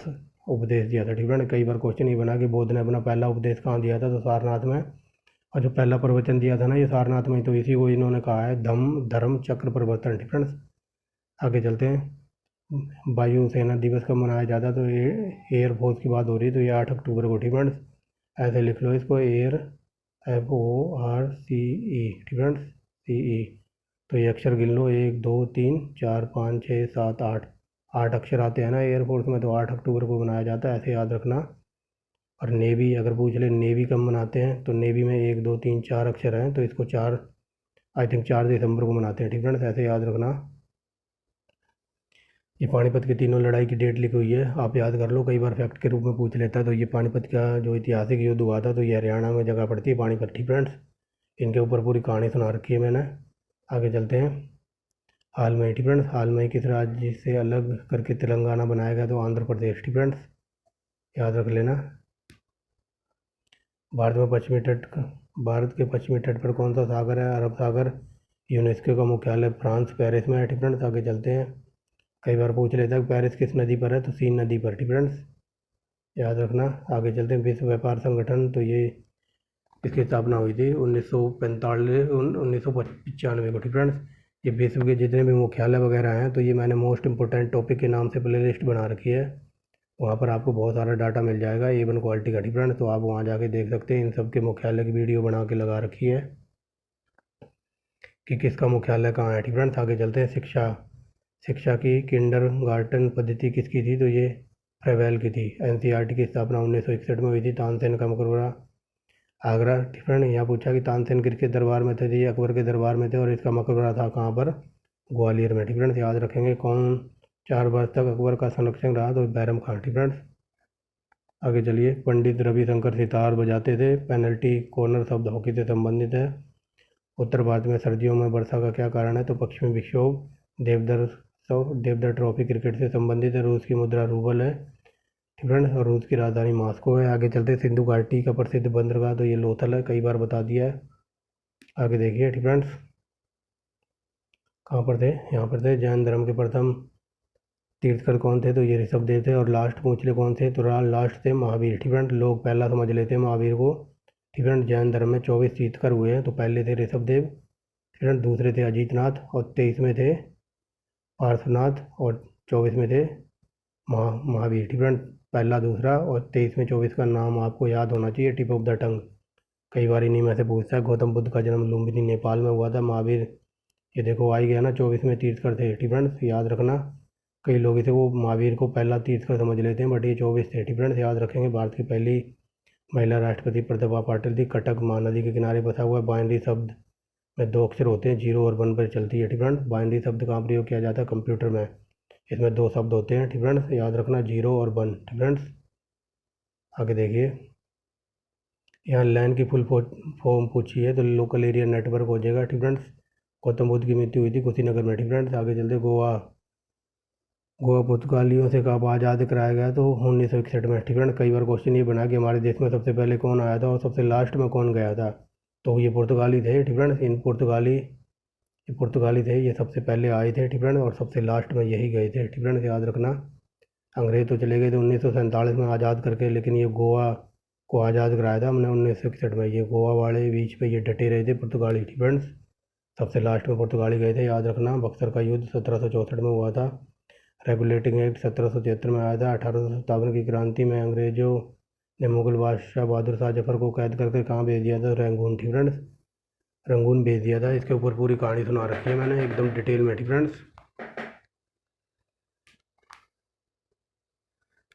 उपदेश दिया था, ठीक है। कई बार क्वेश्चन ये बना कि बौद्ध ने अपना पहला उपदेश कहाँ दिया था, तो सारनाथ में। और जो पहला प्रवचन दिया था ना ये सारनाथ में, तो इसी को इन्होंने कहा है धर्म चक्र प्रवर्तन, ठीक है। आगे चलते हैं। वायुसेना दिवस कब मनाया जाता है, तो ये एयरफोर्स की बात हो रही है, तो ये 8 अक्टूबर को, ठीक है। ऐसे लिख लो इसको, एयर FORCE, ठीक है, CE। तो ये अक्षर गिन लो, 1 2 3 4 5 6 7 8, 8 अक्षर आते हैं ना एयरफोर्स में, तो 8 अक्टूबर को मनाया जाता है, ऐसे याद रखना। और नेवी अगर पूछ ले नेवी कब मनाते हैं, तो नेवी में 1 2 3 4 अक्षर हैं, तो इसको 4, आई थिंक 4 दिसंबर को मनाते हैं, ठीक है, ऐसे याद रखना। ये पानीपत की तीनों लड़ाई की डेट लिखी हुई है, आप याद कर लो, कई बार फैक्ट के रूप में पूछ लेता है। तो ये पानीपत का जो ऐतिहासिक युद्ध हुआ था, तो ये हरियाणा में जगह पड़ती है पानीपत, ठीक फ्रेंड्स। इनके ऊपर पूरी कहानी सुना रखी है मैंने। आगे चलते हैं। हाल में, ठीक फ्रेंड्स, हाल में किस राज्य से अलग करके तेलंगाना बनाया गया, तो आंध्र प्रदेश, ठीक फ्रेंड्स, याद रख लेना। भारत के पश्चिमी तट पर कौन सा सागर है, अरब सागर। यूनेस्को का मुख्यालय फ्रांस पेरिस में है, ठीक फ्रेंड्स। आगे चलते हैं। कई बार पूछ लेता है पेरिस किस नदी पर है, तो सीन नदी पर। ठीक फ्रेंड्स, याद रखना। आगे चलते हैं। विश्व व्यापार संगठन, तो ये इसकी स्थापना हुई थी 1995 को। ठीक फ्रेंड्स, ये विश्व के जितने भी मुख्यालय वगैरह हैं, तो ये मैंने मोस्ट इंपॉर्टेंट टॉपिक के नाम से प्ले लिस्ट बना रखी है। वहाँ पर आपको बहुत सारा डाटा मिल जाएगा A1 क्वालिटी का। ठीक फ्रेंड्स, तो आप वहाँ जाके देख सकते हैं। इन सब के मुख्यालय की वीडियो बना के लगा रखी है कि किसका मुख्यालय कहाँ है। ठीक फ्रेंड्स, आगे चलते हैं। शिक्षा की किंडरगार्टन पद्धति किसकी थी, तो ये फ्रेवेल की थी। NCERT की स्थापना 1961 में हुई थी। तानसेन का मकबरा आगरा। ठीक फ्रेंड, यहाँ पूछा कि तानसेन किसके दरबार में थे, तो ये अकबर के दरबार में थे और इसका मकबरा था कहाँ पर, ग्वालियर में। ठीक फ्रेंड्स, याद रखेंगे। कौन 4 वर्ष तक अकबर का संरक्षक रहा, तो बैरम खान। ठीक फ्रेंड्स, आगे चलिए। पंडित रविशंकर सितार बजाते थे। पेनल्टी कॉर्नर शब्द हॉकी से संबंधित है। उत्तर भारत में सर्दियों में वर्षा का क्या कारण है, तो पश्चिमी विक्षोभ। देवधर ट्रॉफी क्रिकेट से संबंधित है। रूस की मुद्रा रूबल है। ठीक फ्रेंड्स, और रूस की राजधानी मॉस्को है। आगे चलते हैं। सिंधु घाटी का प्रसिद्ध बंदरगाह, तो ये लोथल है, कई बार बता दिया है। आगे देखिए। ठीक फ्रेंड्स, कहाँ पर थे, यहाँ पर थे। जैन धर्म के प्रथम तीर्थकर कौन थे, तो ये ऋषभदेव थे। और लास्ट पूछ ले कौन थे, तो लास्ट थे महावीर। ठीक फ्रेंड, लोग पहला समझ लेते हैं महावीर को। ठीक फ्रेंड, जैन धर्म में 24 तीर्थकर हुए हैं, तो पहले थे ऋषभदेव। ठीक फ्रेंड, दूसरे थे अजीतनाथ और 23 में थे पार्श्वनाथ और 24 में थे महावीर। ठीक फ्रेंड, पहला दूसरा और 23 में 24 का नाम आपको याद होना चाहिए, टिप ऑफ द टंग। कई बार इन्हीं में से पूछता है। गौतम बुद्ध का जन्म लुम्बिनी नेपाल में हुआ था। महावीर ये देखो आ ही गया ना, 24 में तीर्थकर थे। ठीक फ्रेंड्स, याद रखना। कई लोग इसे वो महावीर को पहला तीर्थकर समझ लेते हैं, बट ये 24 थे। ठीक फ्रेंड्स, याद रखेंगे। भारत की पहली महिला राष्ट्रपति प्रतिभा पाटिल थी। कटक महानदी के किनारे बसा हुआ है। बाइनरी शब्द में 2 अक्षर होते हैं, 0 और 1 पर चलती है। ठीक फ्रेंड्स, बाइनरी शब्द कहाँ प्रयोग किया जाता है, कंप्यूटर में। इसमें 2 शब्द होते हैं। ठीक फ्रेंड्स, याद रखना, 0 और 1। ठीक फ्रेंड्स, आगे देखिए। यहाँ लैन की फुल फॉर्म पूछी है, तो लोकल एरिया नेटवर्क हो जाएगा। ठीक फ्रेंड्स, गौतम बुद्ध की मृत्यु हुई थी कुशीनगर में। ठीक फ्रेंड्स, आगे चलते। गोवा पुर्तगालियों से कब आज़ाद कराया गया, तो 1961 में। ठीक फ्रेंड्स, कई बार क्वेश्चन ये बना कि हमारे देश में सबसे पहले कौन आया था और सबसे लास्ट में कौन गया था, तो ये पुर्तगाली थे। ठीक फ्रेंड्स, पुर्तगाली थे, ये सबसे पहले आए थे। ठीक फ्रेंड्स, और सबसे लास्ट में यही गए थे। ठीक फ्रेंड्स, याद रखना। अंग्रेज तो चले गए थे 1947 में आज़ाद करके, लेकिन ये गोवा को आज़ाद कराया था हमने 1961 में। ये गोवा वाले बीच पे ये डटे रहे थे पुर्तगाली। ठीक फ्रेंड्स, सबसे लास्ट में पुर्तगाली गए थे, याद रखना। बक्सर का युद्ध 1764 में हुआ था। रेगुलेटिंग एक्ट 1773 में आया था। 1857 की क्रांति में अंग्रेजों ने मुगल बादशाह बहादुर शाह जफर को कैद करके कहाँ भेज दिया था, रंगून। ठीक फ्रेंड्स, रंगून भेज दिया था। इसके ऊपर पूरी कहानी सुना रखी है मैंने एकदम डिटेल में। ठीक फ्रेंड्स,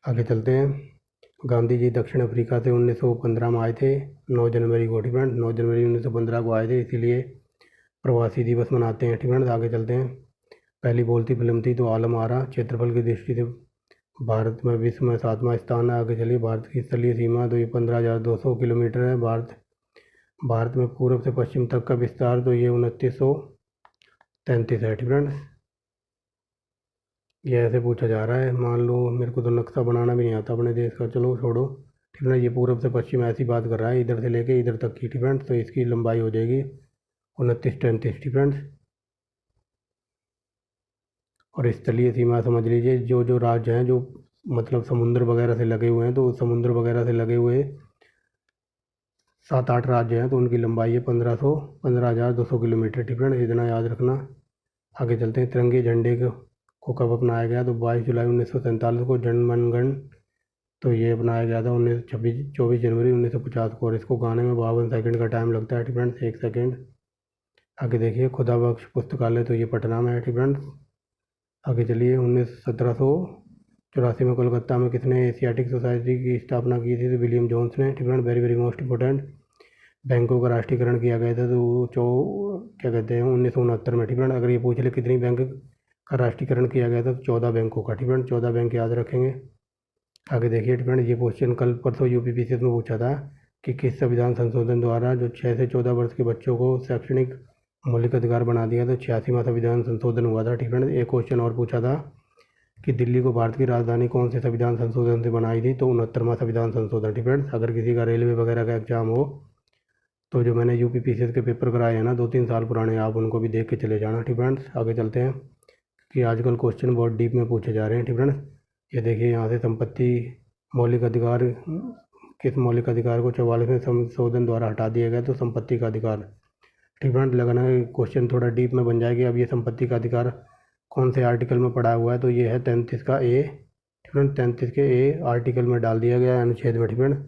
आगे चलते हैं। गांधी जी दक्षिण अफ्रीका से 1915 में आए थे, 9 जनवरी को। ठीक फ्रेंड्स, 9 जनवरी 1915 को आए थे, इसीलिए प्रवासी दिवस मनाते हैं। ठीक फ्रेंड्स, आगे चलते हैं। पहली बोलती फिल्म थी तो आलम आरा। क्षेत्रफल की दृष्टि से भारत में विश्व में 7वां स्थान है। आगे चलिए। भारत की स्थलीय सीमा, तो ये 15,200 किलोमीटर है। भारत में पूर्व से पश्चिम तक का विस्तार, तो ये 2933 है। ठीक फ्रेंड्स, ये ऐसे पूछा जा रहा है। मान लो मेरे को तो नक्शा बनाना भी नहीं आता अपने देश का, चलो छोड़ो। ठीक है, ये पूर्व से पश्चिम ऐसी बात कर रहा है, इधर से लेके इधर तक की। ठीक फ्रेंड्स, तो इसकी लंबाई हो जाएगी 2933। ठीक फ्रेंड्स, और स्थलीय सीमा समझ लीजिए, जो राज्य हैं जो मतलब समुद्र वगैरह से लगे हुए हैं, तो समुद्र वगैरह से लगे हुए 7-8 राज्य हैं, तो उनकी लंबाई है 15,200 किलोमीटर। ठीक है, इतना याद रखना। आगे चलते हैं। तिरंगे झंडे को कब अपनाया गया, तो 22 जुलाई 1947 को। जनगण तो ये अपनाया गया था 24 जनवरी 1950 को, और इसको गाने में 52 सेकंड का टाइम लगता है। ठीक फ्रेंड्स, 1 सेकंड। आगे देखिए। खुदा बख्श पुस्तकालय, तो ये पटना में है। ठीक फ्रेंड्स, आगे चलिए। 1784 में कोलकाता में किसने एशियाटिक सोसाइटी की स्थापना की थी, तो विलियम जोन्स ने। ठीक friend, very very most important. बैंकों का राष्ट्रीयकरण किया गया था, तो क्या कहते हैं 1969 में। ठीक फ्रेंड, अगर ये पूछ ले कितनी बैंक का राष्ट्रीयकरण किया गया था, तो 14 बैंकों का। ठीक फ्रेंड, 14 बैंक याद रखेंगे। आगे देखिए। ठीक फ्रेंड, ये क्वेश्चन कल परसों यूपीपीसीएस में पूछा था कि किस संविधान संशोधन द्वारा जो 6 से 14 वर्ष के बच्चों को शैक्षणिक मौलिक अधिकार बना दिया, तो 86वां संविधान संशोधन हुआ था। ठीक फ्रेंड, एक क्वेश्चन और पूछा था कि दिल्ली को भारत की राजधानी कौन से संविधान संशोधन से बनाई थी, तो 69वां संविधान संशोधन। ठीक फ्रेंड्स, अगर किसी का रेलवे वगैरह का एग्जाम हो, तो जो मैंने यूपीपीसीएस के पेपर कराए हैं ना 2-3 साल पुराने, आप उनको भी देख के चले जाना। ठीक फ्रेंड्स, आगे चलते हैं। कि आजकल क्वेश्चन बहुत डीप में पूछे जा रहे हैं। ठीक फ्रेंड्स, ये देखिए यहाँ से संपत्ति मौलिक अधिकार, किस मौलिक अधिकार को 44वें संशोधन द्वारा हटा दिया गया, तो संपत्ति का अधिकार। ठीक फ्रेंड्स, लगाना क्वेश्चन थोड़ा डीप में बन जाएगी। अब ये संपत्ति का अधिकार कौन से आर्टिकल में पड़ा हुआ है, तो ये है 33 का ए। ठीक फ्रेंड्स, 33 के ए आर्टिकल में डाल दिया गया है, अनुच्छेद में। ठीक फ्रेंड्स,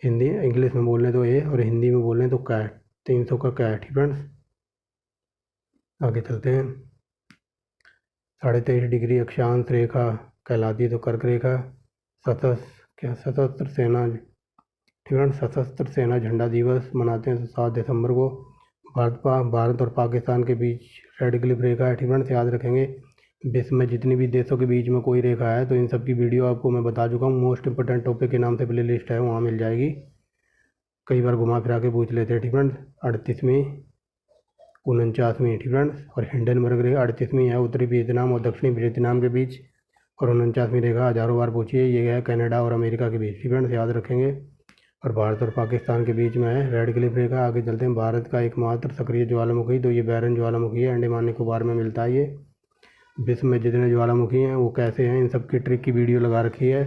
हिंदी इंग्लिश में बोल रहे तो ए और हिंदी में बोल रहे तो कैट, 300 का कैट। ठीक फ्रेंड्स, आगे चलते हैं। 23.5 डिग्री अक्षांश रेखा कहलाती है तो कर्क रेखा। सशस्त्र सेना, ठीक है, सशस्त्र सेना झंडा दिवस मनाते हैं तो 7 दिसंबर को। भारत और पाकिस्तान के बीच रेड क्लिफ रेखा है। ठीक है, याद रखेंगे। विश्व में जितनी भी देशों के बीच में कोई रेखा है तो इन सब की वीडियो आपको मैं बता चुका हूँ। मोस्ट इंपोर्टेंट टॉपिक के नाम से प्ले लिस्ट है, वहाँ मिल जाएगी। कई बार घुमा फिरा के पूछ लेते हैं। ठीक फ्रेंड्स, 38वीं, 49वीं। ठीक फ्रेंड्स, और हिंडनबर्ग रेखा 38वीं है उत्तरी वियतनाम और दक्षिणी वियतनाम के बीच, और 49वीं रेखा हज़ारों बार पूछी है, ये है कनाडा और अमेरिका के बीच। ठीक फ्रेंड्स, याद रखेंगे। और भारत और पाकिस्तान के बीच में है रेड क्लिफ रेखा। आगे चलते हैं। भारत का एकमात्र सक्रिय ज्वालामुखी तो ये बैरन ज्वालामुखी है, अंडमान निकोबार में मिलता है ये। विश्व में जितने ज्वालामुखी हैं वो कैसे हैं, इन सब की ट्रिक की वीडियो लगा रखी है,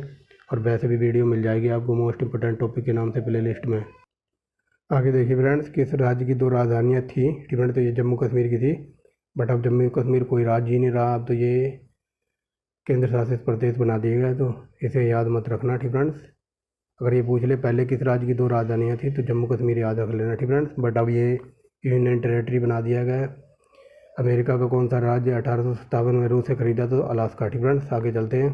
और वैसे भी वीडियो मिल जाएगी आपको मोस्ट इंपोर्टेंट टॉपिक के नाम से प्ले लिस्ट में। आगे देखिए फ्रेंड्स, किस राज्य की 2 राजधानियाँ थी। ठीक है, तो ये जम्मू कश्मीर की थी, बट अब जम्मू कश्मीर कोई राज्य ही नहीं रहा, अब तो ये केंद्र शासित प्रदेश बना दिया गया, तो इसे याद मत रखना। ठीक फ्रेंड्स, अगर ये पूछ ले पहले किस राज्य की 2 राजधानियाँ थी तो जम्मू कश्मीर याद रख लेना। ठीक फ्रेंड्स, बट अब ये यूनियन टेरेटरी बना दिया गया है। अमेरिका का कौन सा राज्य 1857 में रूस से खरीदा, तो अलास्का। ठीक फ्रेंड्स, आगे चलते हैं।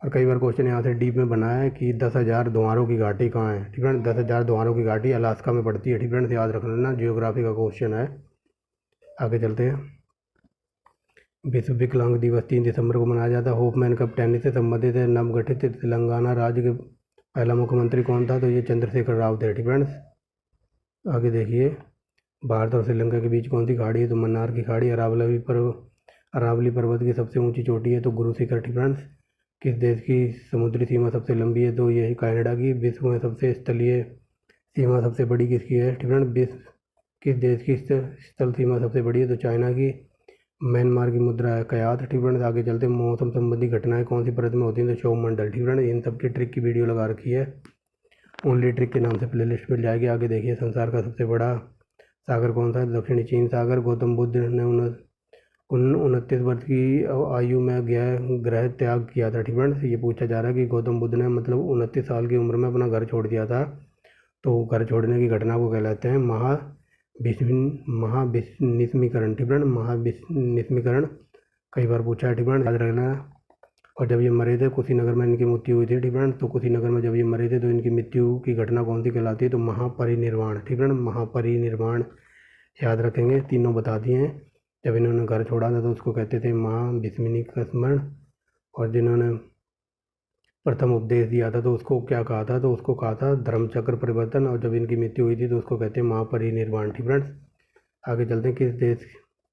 और कई बार क्वेश्चन यहाँ से डीप में बना है कि 10,000 द्वारों की घाटी कहाँ है। ठीक फ्रेंड्स, 10,000 द्वारों की घाटी अलास्का में पड़ती है। ठीक फ्रेंड्स, याद रख लेना, जियोग्राफी का क्वेश्चन है। आगे चलते हैं। विश्व विकलांग दिवस 3 दिसंबर को मनाया जाता है। होपमैन कप टेनिस से संबंधित है। नवगठित तेलंगाना राज्य के पहला मुख्यमंत्री कौन था, तो ये चंद्रशेखर राव थे। ठीक फ्रेंड्स, आगे देखिए। भारत और श्रीलंका के बीच कौन सी खाड़ी है, तो मन्नार की खाड़ी। अरावली पर्वत की सबसे ऊंची चोटी है तो गुरु शिखर। ठीक फ्रेंड्स, किस देश की समुद्री सीमा सबसे लंबी है, तो ये कनाडा की। विश्व में सबसे स्थलीय सीमा सबसे बड़ी किसकी है। ठीक फ्रेंड्स, विश्व किस देश की स्थल सीमा सबसे बड़ी है, तो चाइना की। म्यांमार की मुद्रा है कयात। ठीक फ्रेंड्स, आगे चलते हैं। मौसम संबंधी घटनाएं कौन सी परत में होती हैं, तो क्षोभ मंडल। ठीक फ्रेंड्स, इन सब की ट्रिक की वीडियो लगा रखी है, ओनली ट्रिक के नाम से प्ले लिस्ट मिल जाएगी। आगे देखिए। संसार का सबसे बड़ा सागर कौन सा है, दक्षिणी चीन सागर। गौतम बुद्ध ने 29 वर्ष की आयु में ग्रह त्याग किया था। ठीक फ्रेंड्स, ये पूछा जा रहा है कि गौतम बुद्ध ने मतलब 29 साल की उम्र में अपना घर छोड़ दिया था, तो घर छोड़ने की घटना को कहलाते हैं महाविस्मिकरण। ठीक फ्रेंड्स, महाविस्मिकरण कई बार पूछा है। ठीक फ्रेंड्स, याद रखना। और जब ये मरे थे कुशीनगर में इनकी मृत्यु हुई थी। ठीक फ्रेंड्स, तो कुशीनगर में जब ये मरे थे तो इनकी मृत्यु की घटना कौन सी कहलाती है, तो महापरिनिर्वाण। ठीक फ्रेंड्स, महापरिनिर्वाण याद रखेंगे। तीनों बता दिए हैं। जब इन्होंने घर छोड़ा था तो उसको कहते थे महाविस्मिकरण, और जिन्होंने प्रथम उपदेश दिया था तो उसको क्या कहा था, तो उसको कहा था धर्मचक्र परिवर्तन, और जब इनकी मृत्यु हुई थी तो उसको कहते हैं महापरिनिर्वाण। ठीक फ्रेंड्स, आगे चलते हैं। किस देश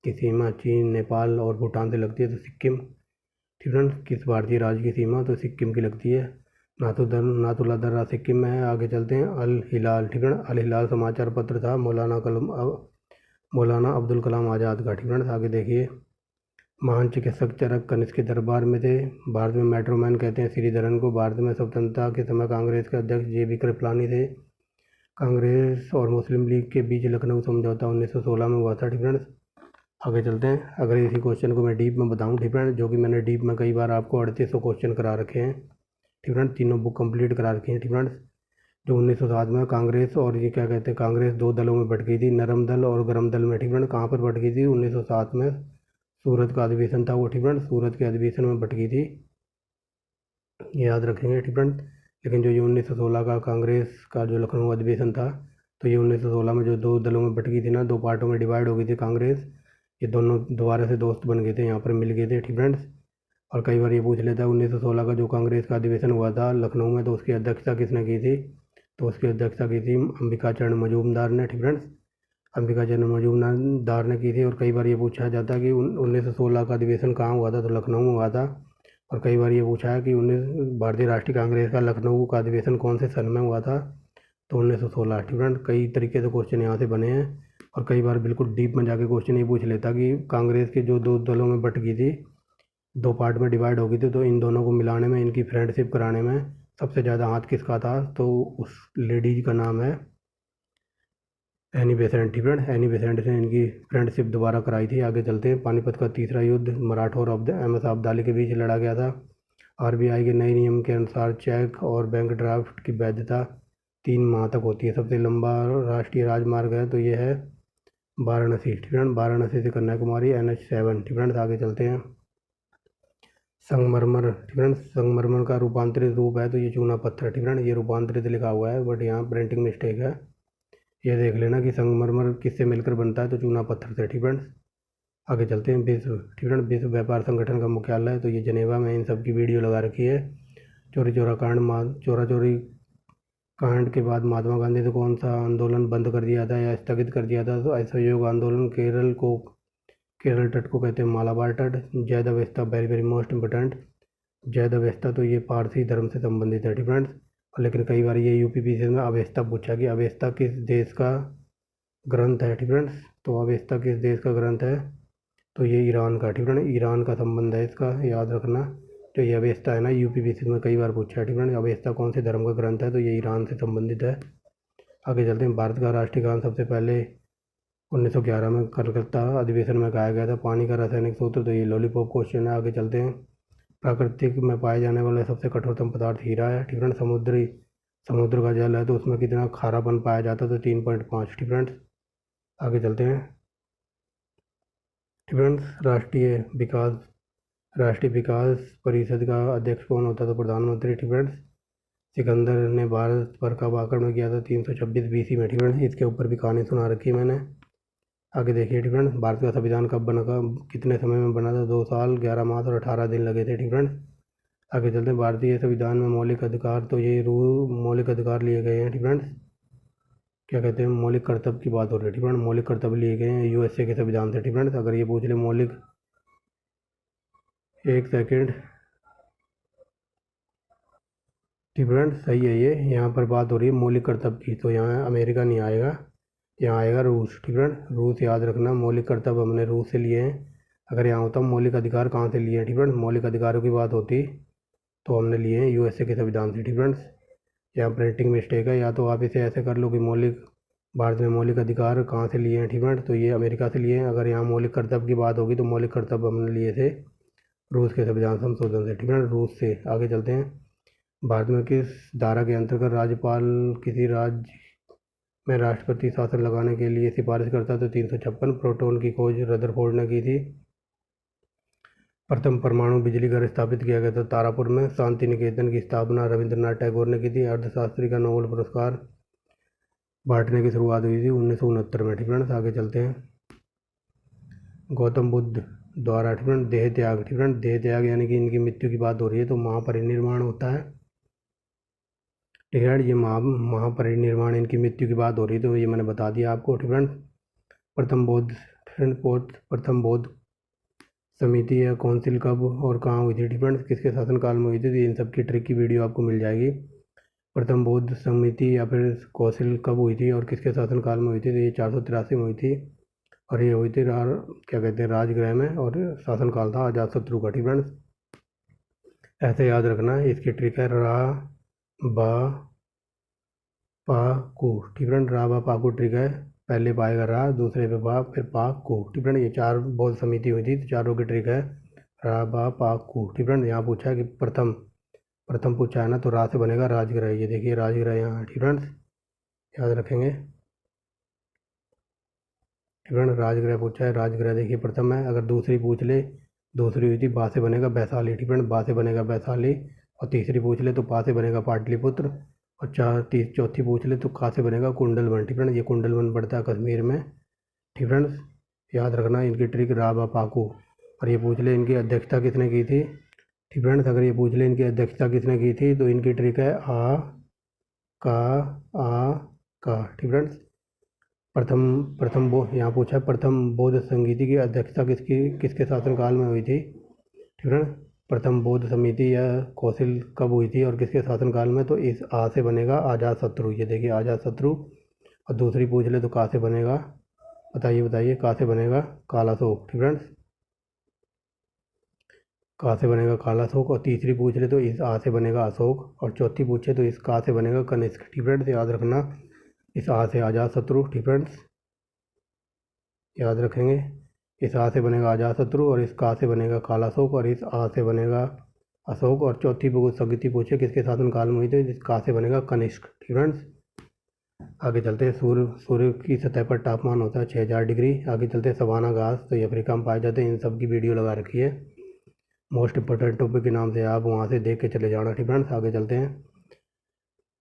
की सीमा चीन, नेपाल और भूटान से लगती है, तो सिक्किम। ठीक फ्रेंड्स, किस भारतीय राज्य की सीमा, तो सिक्किम की लगती है। नाथुला दर्रा सिक्किम में है। आगे चलते हैं। अल हिलाल। ठीक है, अल हिलाल समाचार पत्र था मौलाना अब्दुल कलाम आज़ाद का। ठीक फ्रेंड्स, आगे देखिए। महान चिकित्सक चरक कनिष्क के दरबार में थे। भारत में मेट्रोमैन कहते हैं श्रीधरन को। भारत में स्वतंत्रता के समय कांग्रेस के अध्यक्ष JB कृपलानी थे। कांग्रेस और मुस्लिम लीग के बीच लखनऊ समझौता 1916 में हुआ था। ठीक फ्रेंड्स, आगे चलते हैं। अगर इसी क्वेश्चन को मैं डीप में बताऊं, ठीक फ्रेंड्स, जो कि मैंने डीप में कई बार आपको 3800 क्वेश्चन करा रखे हैं। ठीक फ्रेंड्स, तीनों बुक कंप्लीट करा रखी हैं। ठीक फ्रेंड्स, जो 1907 में कांग्रेस और ये क्या कहते हैं, कांग्रेस 2 दलों में बट गई थी, नरम दल और गरम दल में। ठीक फ्रेंड्स, कहाँ पर बट गई थी, 1907 में सूरत का अधिवेशन था वो। ठीक फ्रेंड्स, सूरत के अधिवेशन में बट गई थी, याद रखेंगे। ठीक फ्रेंड्स, लेकिन जो ये 1916 का कांग्रेस का जो लखनऊ अधिवेशन था, तो ये 1916 में जो 2 दलों में बट गई थी ना, 2 पार्टों में डिवाइड हो गई थी कांग्रेस। ये दोनों दोबारा से दोस्त बन गए थे, यहाँ पर मिल गए थे। ठीक फ्रेंड्स, और कई बार ये पूछ लेता है 1916 का जो कांग्रेस का अधिवेशन हुआ था लखनऊ में, तो उसकी अध्यक्षता किसने की थी, तो उसकी अध्यक्षता की थी अंबिका चरण मजूमदार ने। ठीक फ्रेंड्स, अंबिका चरण मजूमदार ने की थी। और कई बार ये पूछा जाता है कि 1916 का अधिवेशन कहाँ हुआ था, तो लखनऊ में हुआ था। और कई बार ये पूछा है कि भारतीय राष्ट्रीय कांग्रेस का लखनऊ का अधिवेशन कौन से सन में हुआ था, तो 1916। ठीक फ्रेंड्स, कई तरीके से क्वेश्चन यहाँ से बने हैं, और कई बार बिल्कुल डीप में जाके क्वेश्चन ये पूछ लेता कि कांग्रेस के जो दो दलों में बट गई थी, दो पार्ट में डिवाइड हो गई थी, तो इन दोनों को मिलाने में, इनकी फ्रेंडशिप कराने में सबसे ज़्यादा हाथ किसका था? तो उस लेडीज का नाम है एनी बेसेंट। ठीक है, एनी बेसेंट ने इनकी फ्रेंडशिप दोबारा कराई थी। आगे चलते हैं। पानीपत का तीसरा युद्ध मराठा और एम एस अब्दाली के बीच लड़ा गया था। आरबीआई के नए नियम के अनुसार चेक और बैंक ड्राफ्ट की वैधता 3 माह तक होती है। सबसे लंबा राष्ट्रीय राजमार्ग है तो ये है वाराणसी। ठीक है, वाराणसी से कन्याकुमारी NH7। ठीक है, आगे चलते हैं। संगमरमर। ठीक है, संगमरमर का रूपांतरित रूप है तो ये चूना पत्थर। ठीक है, ये रूपांतरित लिखा हुआ है बट यहाँ प्रिंटिंग मिस्टेक है। ये देख लेना कि संगमरमर किससे मिलकर बनता है, तो चूना पत्थर से। ठीक है, आगे चलते हैं। विश्व। ठीक है, विश्व व्यापार संगठन का मुख्यालय है तो ये जनेवा में। इन सब की वीडियो लगा रखी है। चोरी चोरी कांड के बाद महात्मा गांधी ने कौन सा आंदोलन बंद कर दिया था या स्थगित कर दिया था? तो असहयोग आंदोलन। केरल तट को कहते हैं मालाबार तट। जैद अवस्था, very very most important. Zaid अवस्था तो ये पारसी धर्म से संबंधित है। ठीक है, लेकिन कई बार ये यूपीपीसी में अवेस्ता पूछा कि अवेस्ता किस देश का ग्रंथ है? ठीक है, तो अवेस्ता किस देश का ग्रंथ है? तो ये ईरान का। ठीक है, ईरान का संबंध है इसका, याद रखना। जो ये अवेस्ता है ना, यूपीपीसी में कई बार पूछा है। ठीक है, अवेस्ता कौन से धर्म का ग्रंथ है? तो ये ईरान से संबंधित है। आगे चलते हैं। भारत का राष्ट्रीय गान सबसे पहले 1911 में कलकत्ता अधिवेशन में गाया गया था। पानी का रासायनिक सूत्र, तो ये लॉलीपॉप क्वेश्चन है। आगे चलते हैं। प्राकृतिक में पाए जाने वाला सबसे कठोरतम पदार्थ हीरा है। ठीक है, समुद्र का जल है तो उसमें कितना खारापन पाया जाता है? तो 3.5। ठीक है, आगे चलते हैं। ठीक है, राष्ट्रीय विकास परिषद का अध्यक्ष कौन होता था? तो प्रधानमंत्री। ठीक है, सिकंदर ने भारत पर कब आक्रमण किया था? 326 BC में। ठीक है, इसके ऊपर भी कहानी सुना रखी है मैंने। आगे देखिए। ठीक है, भारत का संविधान कब बना था? कितने समय में बना था? 2 साल 11 मास और 18 दिन लगे थे। ठीक है, आगे चलते हैं। भारतीय संविधान में मौलिक अधिकार, तो ये मौलिक अधिकार लिए गए हैं। ठीक है, क्या कहते हैं? मौलिक कर्तव्य की बात हो रही है। ठीक है, मौलिक कर्तव्य लिए गए हैं USA के संविधान से। ठीक है, अगर ये पूछ ले मौलिक, एक सेकेंड। ठीक है, सही है ये। यहाँ पर बात हो रही है मौलिक कर्तव्य की, तो यहाँ अमेरिका नहीं आएगा, यहाँ आएगा रूस। ठीक है, रूस याद रखना। मौलिक कर्तव्य हमने रूस से लिए हैं। अगर यहाँ होता मौलिक अधिकार कहाँ से लिए हैं? ठीक है, मौलिक अधिकारों की बात होती तो हमने लिए हैं USA के संविधान से। ठीक है, यहाँ प्रिंटिंग मिस्टेक है। या तो आप इसे ऐसे कर लो कि भारत में मौलिक अधिकार कहाँ से लिए हैं? ठीक है, तो ये अमेरिका से लिए हैं। अगर यहाँ मौलिक कर्तव्य की बात होगी तो मौलिक कर्तव्य हमने लिए थे रूस के संविधान संशोधन से। ठीक है, रूस से। आगे चलते हैं। भारत में किस धारा के अंतर्गत राज्यपाल किसी राज्य में राष्ट्रपति शासन लगाने के लिए सिफारिश करता है? तो 356। प्रोटॉन की खोज रदरफोर्ड ने की थी। प्रथम परमाणु बिजली घर स्थापित किया गया था तारापुर में। शांति निकेतन की स्थापना रविंद्रनाथ टैगोर ने की थी। अर्थशास्त्री का नोबेल पुरस्कार बांटने की शुरुआत हुई थी 1969 में। ठीक है, आगे चलते हैं। गौतम बुद्ध द्वारा। ठीक है, देह त्याग। ठीक है, देह त्याग यानी कि इनकी मृत्यु की बात हो रही है तो महापरिनिर्वाण होता है। ठीक है, ये महापरिनिर्वाण इनकी मृत्यु की बात हो रही है तो ये मैंने बता दिया आपको। ठीक है, प्रथम बौद्ध समिति या काउंसिल कब और कहाँ हुई थी? ठीक है, किसके शासनकाल में हुई थी? तो इन सब की ट्रिक की वीडियो आपको मिल जाएगी। प्रथम बौद्ध समिति या फिर काउंसिल कब हुई थी और किसके शासनकाल में हुई थी? तो ये 483 में हुई थी और ये हुई थी क्या कहते हैं, राजगृह में, और शासनकाल था अजातशत्रु का। ठीक है, ऐसे याद रखना। इसकी ट्रिक है रा बा पा कू। ठीक है, रा बा पा कू ट्रिक है। पहले पाएगा रा, दूसरे पे पा, फिर पा कू। ठीक है, ये 4 बौद्ध समिति हुई थी तो चारों की ट्रिक है रा बा पा कू। ठीक है, यहाँ पूछा है कि प्रथम पूछा है ना तो रा से बनेगा राजगृह। ये देखिए राजगृह यहाँ। ठीक है, याद रखेंगे। ठीक है, राजगृह पूछा है, राजगृह देखिए प्रथम है। अगर दूसरी पूछ ले, दूसरी हुई थी बा से बनेगा वैशाली। ठीक है, बा से बनेगा वैशाली। और तीसरी पूछ ले तो पा से बनेगा पाटलिपुत्र। और चौथी पूछ ले तो का से बनेगा कुंडलवन। ठीक है, ये कुंडलवन पड़ता है कश्मीर में। ठीक है, याद रखना इनकी ट्रिक रा बा पाकू। और ये पूछ ले इनकी अध्यक्षता किसने की थी? ठीक है, अगर ये पूछ ले इनकी अध्यक्षता किसने की थी तो इनकी ट्रिक है आ का। ठीक है, यहाँ पूछा है प्रथम बौद्ध संगीति की अध्यक्षता किसके शासनकाल में हुई थी? ठीक है, प्रथम बौद्ध समिति या कौंसिल कब हुई थी और किसके शासनकाल में? तो इस आ से बनेगा अजातशत्रु। ये देखिए अजातशत्रु। और दूसरी पूछ ले तो का से बनेगा बताइए कहाँ से बनेगा काला अशोक। ठीक फ्रेंड्स, कहाँ से बनेगा काला अशोक। और तीसरी पूछ ले तो इस आ से बनेगा अशोक। और चौथी पूछे तो इस का से बनेगा कनिष्क। ठीक फ्रेंड्स, याद रखना, इस आ से अजात शत्रु। ठीक फ्रेंड्स, याद रखेंगे, इस आ से बनेगा अजात शत्रु और इस का से बनेगा काला अशोक और इस आ से बनेगा अशोक। और चौथी स्थगिति पूछे किसके शासनकाल में हुई थी, इस का से बनेगा कनिष्क। ठीक फ्रेंड्स, आगे चलते हैं। सूर्य की सतह पर तापमान होता है 6000 डिग्री। आगे चलते हैं सवाना घास, तो ये अफ्रीका में पाए जाते हैं। इन सब की वीडियो लगा रखी है मोस्ट इंपॉर्टेंट टॉपिक के नाम से, आप वहाँ से देख के चले जाना। ठीक फ्रेंड्स, आगे चलते हैं।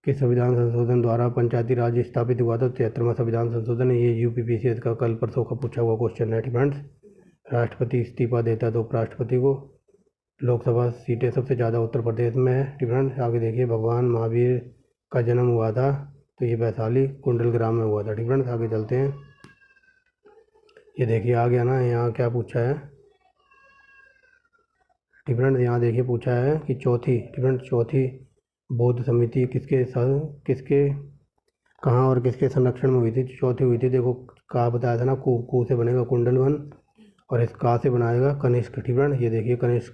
किस संविधान संशोधन द्वारा पंचायती राज स्थापित हुआ था, 73वां संविधान संशोधन। ये यूपीपीसीएस का कल परसों का पूछा हुआ क्वेश्चन है। ठीक फ्रेंड्स, राष्ट्रपति इस्तीफा देता है तो उपराष्ट्रपति को। लोकसभा सीटें सबसे ज़्यादा उत्तर प्रदेश में है। ठीक फ्रेंड्स, आगे देखिए, भगवान महावीर का जन्म हुआ था तो ये वैशाली कुंडल ग्राम में हुआ था। ठीक फ्रेंड्स, आगे चलते हैं। ये देखिए आ गया ना, यहाँ क्या पूछा है। ठीक फ्रेंड्स, यहाँ देखिए पूछा है कि चौथी बौद्ध समिति किसके कहाँ और किसके संरक्षण में हुई थी। चौथी हुई थी, देखो कहाँ बताया था ना, कू से बनेगा कुंडल वन और इस का से बनाएगा कनिष्क। ठीक फ्रेंड्स, ये देखिए कनिष्क।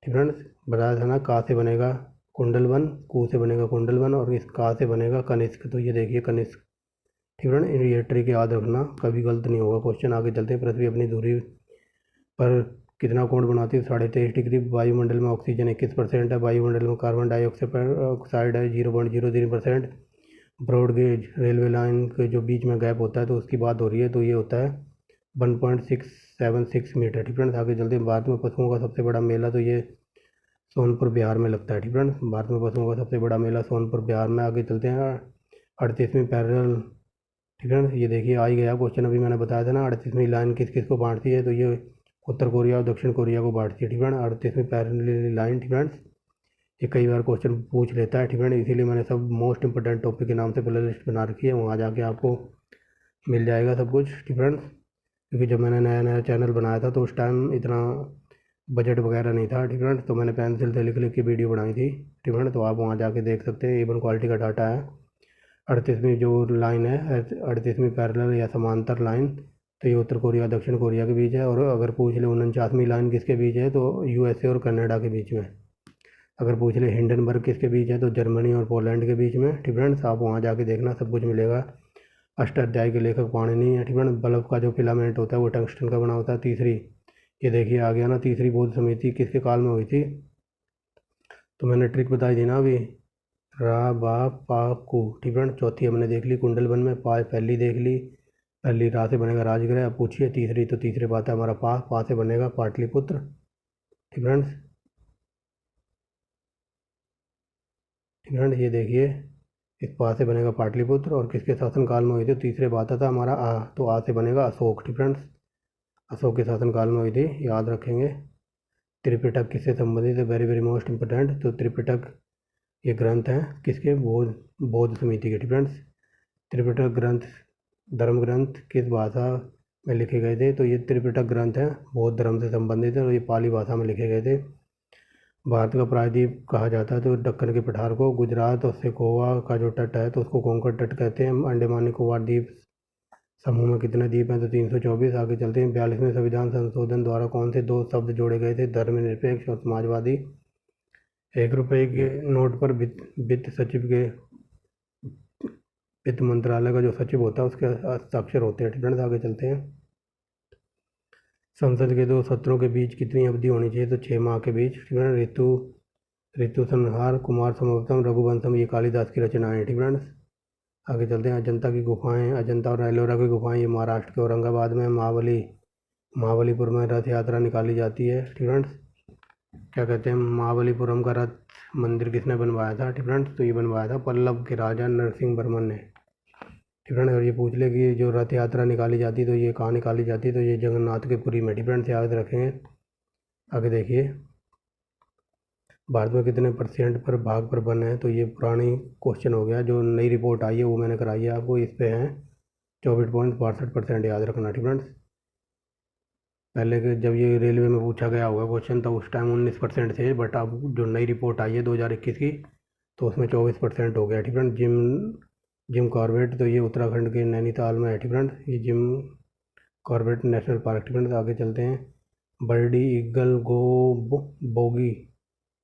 ठीक फ्रेंड्स, बताया था ना, का से बनेगा कुंडल वन, कू से बनेगा कुंडल वन और इस का से बनेगा कनिष्क, तो ये देखिए कनिष्क। ठीक फ्रेंड, ये ट्रिक याद रखना, कभी गलत नहीं होगा क्वेश्चन। आगे चलते हैं। पृथ्वी अपनी दूरी पर कितना कोण बनाती है, 23.5 डिग्री। वायुमंडल में ऑक्सीजन 21% है। वायुमंडल में कार्बन डाइऑक्साइड है 0.03%। ब्रॉड गेज रेलवे लाइन के जो बीच में गैप होता है तो उसकी बात हो रही है, तो ये होता है 1.676 मीटर। ठीक फ्रेंड्स, आगे चलते हैं। भारत में पशुओं का सबसे बड़ा मेला, तो ये सोनपुर बिहार में लगता है। ठीक फ्रेंड्स, भारत में पशुओं का सबसे बड़ा मेला सोनपुर बिहार में। आगे चलते हैं। 38वीं पैरेलल। ठीक है, ये देखिए आ ही गया क्वेश्चन, अभी मैंने बताया था ना, 38वीं लाइन किस किस को बांटती है, तो ये उत्तर कोरिया और दक्षिण कोरिया को बांटती है। ठीक है, 38वीं पैरेलल लाइन। ठीक फ्रेंड्स, ये कई बार क्वेश्चन पूछ लेता है। ठीक है, इसीलिए मैंने सब मोस्ट इंपोर्टेंट टॉपिक के नाम से प्ले लिस्ट बना रखी है, वहाँ जाके आपको मिल जाएगा सब कुछ। ठीक फ्रेंड्स, क्योंकि जब मैंने नया चैनल बनाया था तो उस टाइम इतना बजट वगैरह नहीं था। ठीक फ्रेंड्स, तो मैंने पेंसिल से लिख के वीडियो बनाई थी। ठीक फ्रेंड्स, तो आप वहाँ जाके देख सकते हैं, एवन क्वालिटी का डाटा है। 38वीं जो लाइन है, 38वीं पैरेलल या समांतर लाइन, तो ये उत्तर कोरिया दक्षिण कोरिया के बीच है। और अगर पूछ ले 49वीं लाइन किसके बीच है, तो यूएसए और कनाडा के बीच में। अगर पूछ ले हिंडनबर्ग किसके बीच है, तो जर्मनी और पोलैंड के बीच में। ठीक फ्रेंड्स, आप वहाँ जाके देखना, सब कुछ मिलेगा। अष्टाध्यायी के लेखक पाणिनि है। ठीक फ्रेंड्स, बल्ब का जो फिलामेंट होता है वो टंगस्टन का बना होता है। तीसरी, ये देखिए आ गया ना, तीसरी बौद्ध समिति किसके काल में हुई थी, तो मैंने ट्रिक बताई थी ना अभी, रा बा पा कू। ठीक फ्रेंड, चौथी हमने देख ली कुंडल वन में, पहली देख ली, पहली रा से बनेगा राजगृह। अब पूछिए तीसरी, तो तीसरे बात है हमारा पा से बनेगा पाटलिपुत्र। ठीक फ्रेंड्स, ये देखिए इस पा से बनेगा पाटलिपुत्र और किसके शासनकाल में हुई थी, तीसरे बात था हमारा आ, तो आ से बनेगा अशोक। ठीक फ्रेंड्स, अशोक के शासनकाल में हुई थी, याद रखेंगे। त्रिपिटक किससे संबंधित है, वेरी वेरी मोस्ट इंपोर्टेंट। तो त्रिपिटक ये ग्रंथ हैं किसके, बौद्ध समिति के। ठीक फ्रेंड्स, त्रिपिटक ग्रंथ धर्म ग्रंथ किस भाषा में लिखे गए थे, तो ये त्रिपिटक ग्रंथ हैं बौद्ध धर्म से संबंधित है और ये पाली भाषा में लिखे गए थे। भारत का प्रायद्वीप कहा जाता है तो दक्कन के पठार को। गुजरात और से गोवा का जो तट है तो उसको कोंकण तट कहते हैं। अंडमान निकोबार द्वीप समूह में कितने द्वीप हैं, तो 324। आगे चलते हैं। 42वें संविधान संशोधन द्वारा कौन से दो शब्द जोड़े गए थे, धर्मनिरपेक्ष और समाजवादी। 1 रुपये के नोट पर वित्त सचिव के, वित्त मंत्रालय का जो सचिव होता है उसके हस्ताक्षर होते हैं। ठीक है, आगे चलते हैं। संसद के 2 सत्रों के बीच कितनी अवधि होनी चाहिए, तो 6 माह के बीच। ठीक है, ऋतु संहार, कुमार संभवतम, रघुवंशम, ये कालिदास की रचनाएं। ठीक है, आगे चलते हैं। अजंता की गुफाएं, अजंता और एलोरा की गुफाएं, ये महाराष्ट्र के औरंगाबाद में। महाबलीपुर में रथ यात्रा निकाली जाती है। ठीक है, क्या कहते हैं, महाबलीपुरम का रथ मंदिर किसने बनवाया था। ठीक फ्रेंड्स, तो ये बनवाया था पल्लव के राजा नरसिंह वर्मन ने। ठीक फ्रेंड्स, अगर ये पूछ ले कि जो रथ यात्रा निकाली जाती तो ये कहाँ निकाली जाती, तो ये जगन्नाथ के पुरी में। ठीक फ्रेंड्स, याद रखेंगे। आगे देखिए, भारत में कितने % पर भाग पर वन है, तो ये पुरानी क्वेश्चन हो गया, जो नई रिपोर्ट आई है वो मैंने कराई है आपको, इस पे है 24.62%, याद रखना। ठीक फ्रेंड्स, पहले के जब ये रेलवे में पूछा गया होगा क्वेश्चन तो उस टाइम 19% थे, बट अब जो नई रिपोर्ट आई है 2021 की तो उसमें 24% हो गया। ठीक है, जिम जिम कॉर्बेट तो ये उत्तराखंड के नैनीताल में है। ठीक फ्रेंड्स, ये जिम कॉर्बेट नेशनल पार्क। ठीक फ्रेंड्स, आगे चलते हैं। Birdie eagle go bogey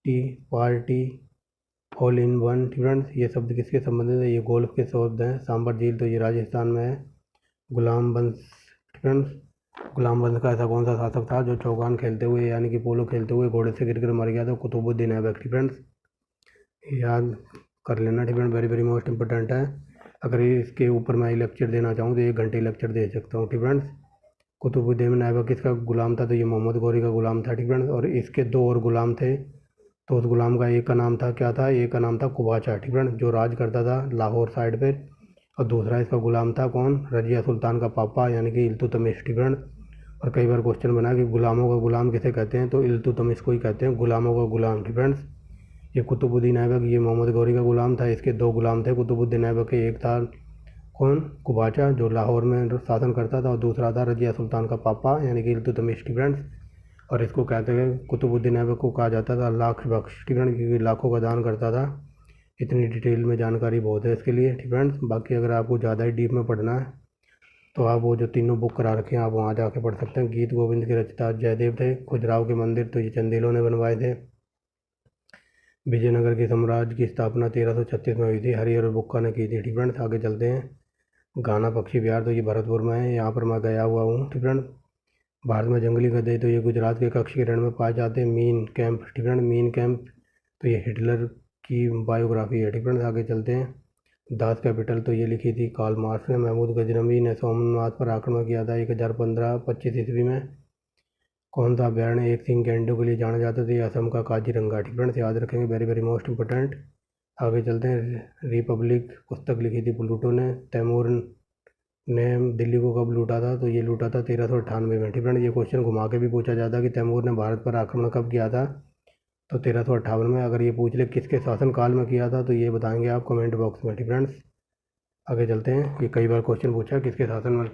tea party all in one. ठीक फ्रेंड्स, ये शब्द किसके संबंधित है? ये गोल्फ के शब्द हैं। सांबर झील तो ये राजस्थान में है। गुलाम वंश। ठीक फ्रेंड्स, गुलाम वंश का ऐसा कौन सा शासक था जो चौगान खेलते हुए यानी कि पोलो खेलते हुए घोड़े से गिरकर मर गया था? कुतुबुद्दीन ऐबक। ठीक फ्रेंड्स, याद कर लेना। ठीक friends, very very most important है। अगर इसके ऊपर मैं लेक्चर देना चाहूँ तो 1 घंटे लेक्चर दे सकता हूँ। ठीक फ्रेंड्स, कुतुबुद्दीन ऐबक किसका गुलाम था? तो ये मोहम्मद गौरी का गुलाम था। ठीक फ्रेंड्स, और इसके 2 और गुलाम थे। तो उस गुलाम का एक का नाम था क्या था? एक का नाम था कुबाचा। ठीक फ्रेंड्स, जो राज करता था लाहौर साइड पे। और दूसरा इसका गुलाम था कौन? रजिया सुल्तान का पापा यानी कि इल्तुतमिश। ठीक फ्रेंड्स, और कई बार क्वेश्चन बना कि गुलामों का गुलाम किसे कहते हैं? तो इल्तुतमिश को ही कहते हैं गुलामों का गुलाम। ठीक फ्रेंड्स, ये कुतुबुद्दीन ऐबक ये मोहम्मद गौरी का गुलाम था। इसके 2 गुलाम थे कुतुबुद्दीन ऐबक के। एक था कौन? कुबाचा, जो लाहौर में शासन करता था, और दूसरा था रजिया सुल्तान का पापा यानी कि इल्तुतमिश। ठीक फ्रेंड्स, और इसको कहते हैं कुतुबुद्दीन ऐबक को कहा जाता था लाख बख्श। ठीक फ्रेंड्स, क्योंकि लाखों का दान करता था। इतनी डिटेल में जानकारी बहुत है इसके लिए। ठीक फ्रेंड्स, बाकी अगर आपको ज़्यादा ही डीप में पढ़ना है तो आप वो जो तीनों बुक करा रखे हैं आप वहाँ जाके पढ़ सकते हैं। गीत गोविंद के रचयिता जयदेव थे। खुजराव के मंदिर तो ये चंदेलों ने बनवाए थे। विजयनगर के साम्राज्य की स्थापना 1336 में हुई थी। हरिहर बुक्का ने की थी। ठीक फ्रेंड्स, आगे चलते हैं। गाना पक्षी विहार तो ये भरतपुर में है, यहाँ पर मैं गया हुआ हूँ। ठीक फ्रेंड्स, भारत में जंगली गधे तो ये गुजरात के कच्छ के रण में पाए जाते हैं। Mean camp. ठीक फ्रेंड्स, मीन कैंप तो ये हिटलर की बायोग्राफी है। ठीक फ्रेंड्स, आगे चलते हैं। दास कैपिटल तो ये लिखी थी कार्ल मार्क्स ने। महमूद गजनवी ने सोमनाथ पर आक्रमण किया था 1015-25 ईस्वी में। कौन सा अभ्यारण्य एक सिंह गैंडों के लिए जाना जाता था? ये असम का काजीरंगा। ठीक फ्रेंड्स, याद रखेंगे, वेरी वेरी मोस्ट इंपॉर्टेंट। आगे चलते हैं। रिपब्लिक पुस्तक लिखी थी प्लूटो ने। तैमूर ने दिल्ली को कब लूटा था? तो ये लूटा था 1398 में। ठीक फ्रेंड्स, ये क्वेश्चन घुमा के भी पूछा जाता है कि तैमूर ने भारत पर आक्रमण कब किया था? तो 1358 में। अगर ये पूछ ले किसके शासनकाल में किया था तो ये बताएंगे आप कमेंट बॉक्स में। ठीक फ्रेंड्स, आगे चलते हैं। ये कई बार क्वेश्चन पूछा किसके शासन में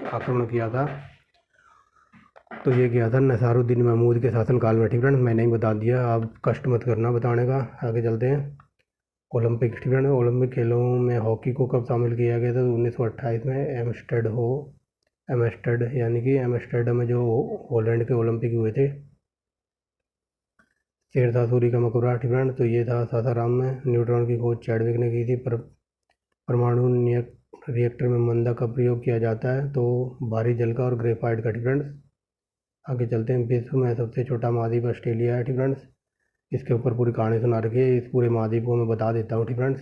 आक्रमण किया था? तो ये किया था नसारुद्दीन महमूद के शासनकाल में। ठीक फ्रेंड्स, मैंने ही बता दिया, आप कष्ट मत करना बताने का। आगे चलते हैं। ओलंपिक। ठीक फ्रेंड्स, ओलंपिक खेलों में हॉकी को कब शामिल किया गया था? तो 1928 में एम्स्टर्ड यानी कि एम्स्टर्डम में जो हॉलैंड के ओलंपिक हुए थे। शेरशाह सूरी का मकबरा। ठीक फ्रेंड्स, तो ये था सासाराम में। न्यूट्रॉन की खोज चैडविक ने की थी। परमाणु रिएक्टर में मंदा का प्रयोग किया जाता है? तो भारी जल का और ग्रेफाइट का। ठीक फ्रेंड्स, आगे चलते हैं। विश्व में सबसे छोटा महाद्वीप ऑस्ट्रेलिया है। ठीक फ्रेंड्स, इसके ऊपर पूरी कहानी सुना रखी है। इस पूरे महाद्वीप को मैं बता देता हूँ। ठीक फ्रेंड्स,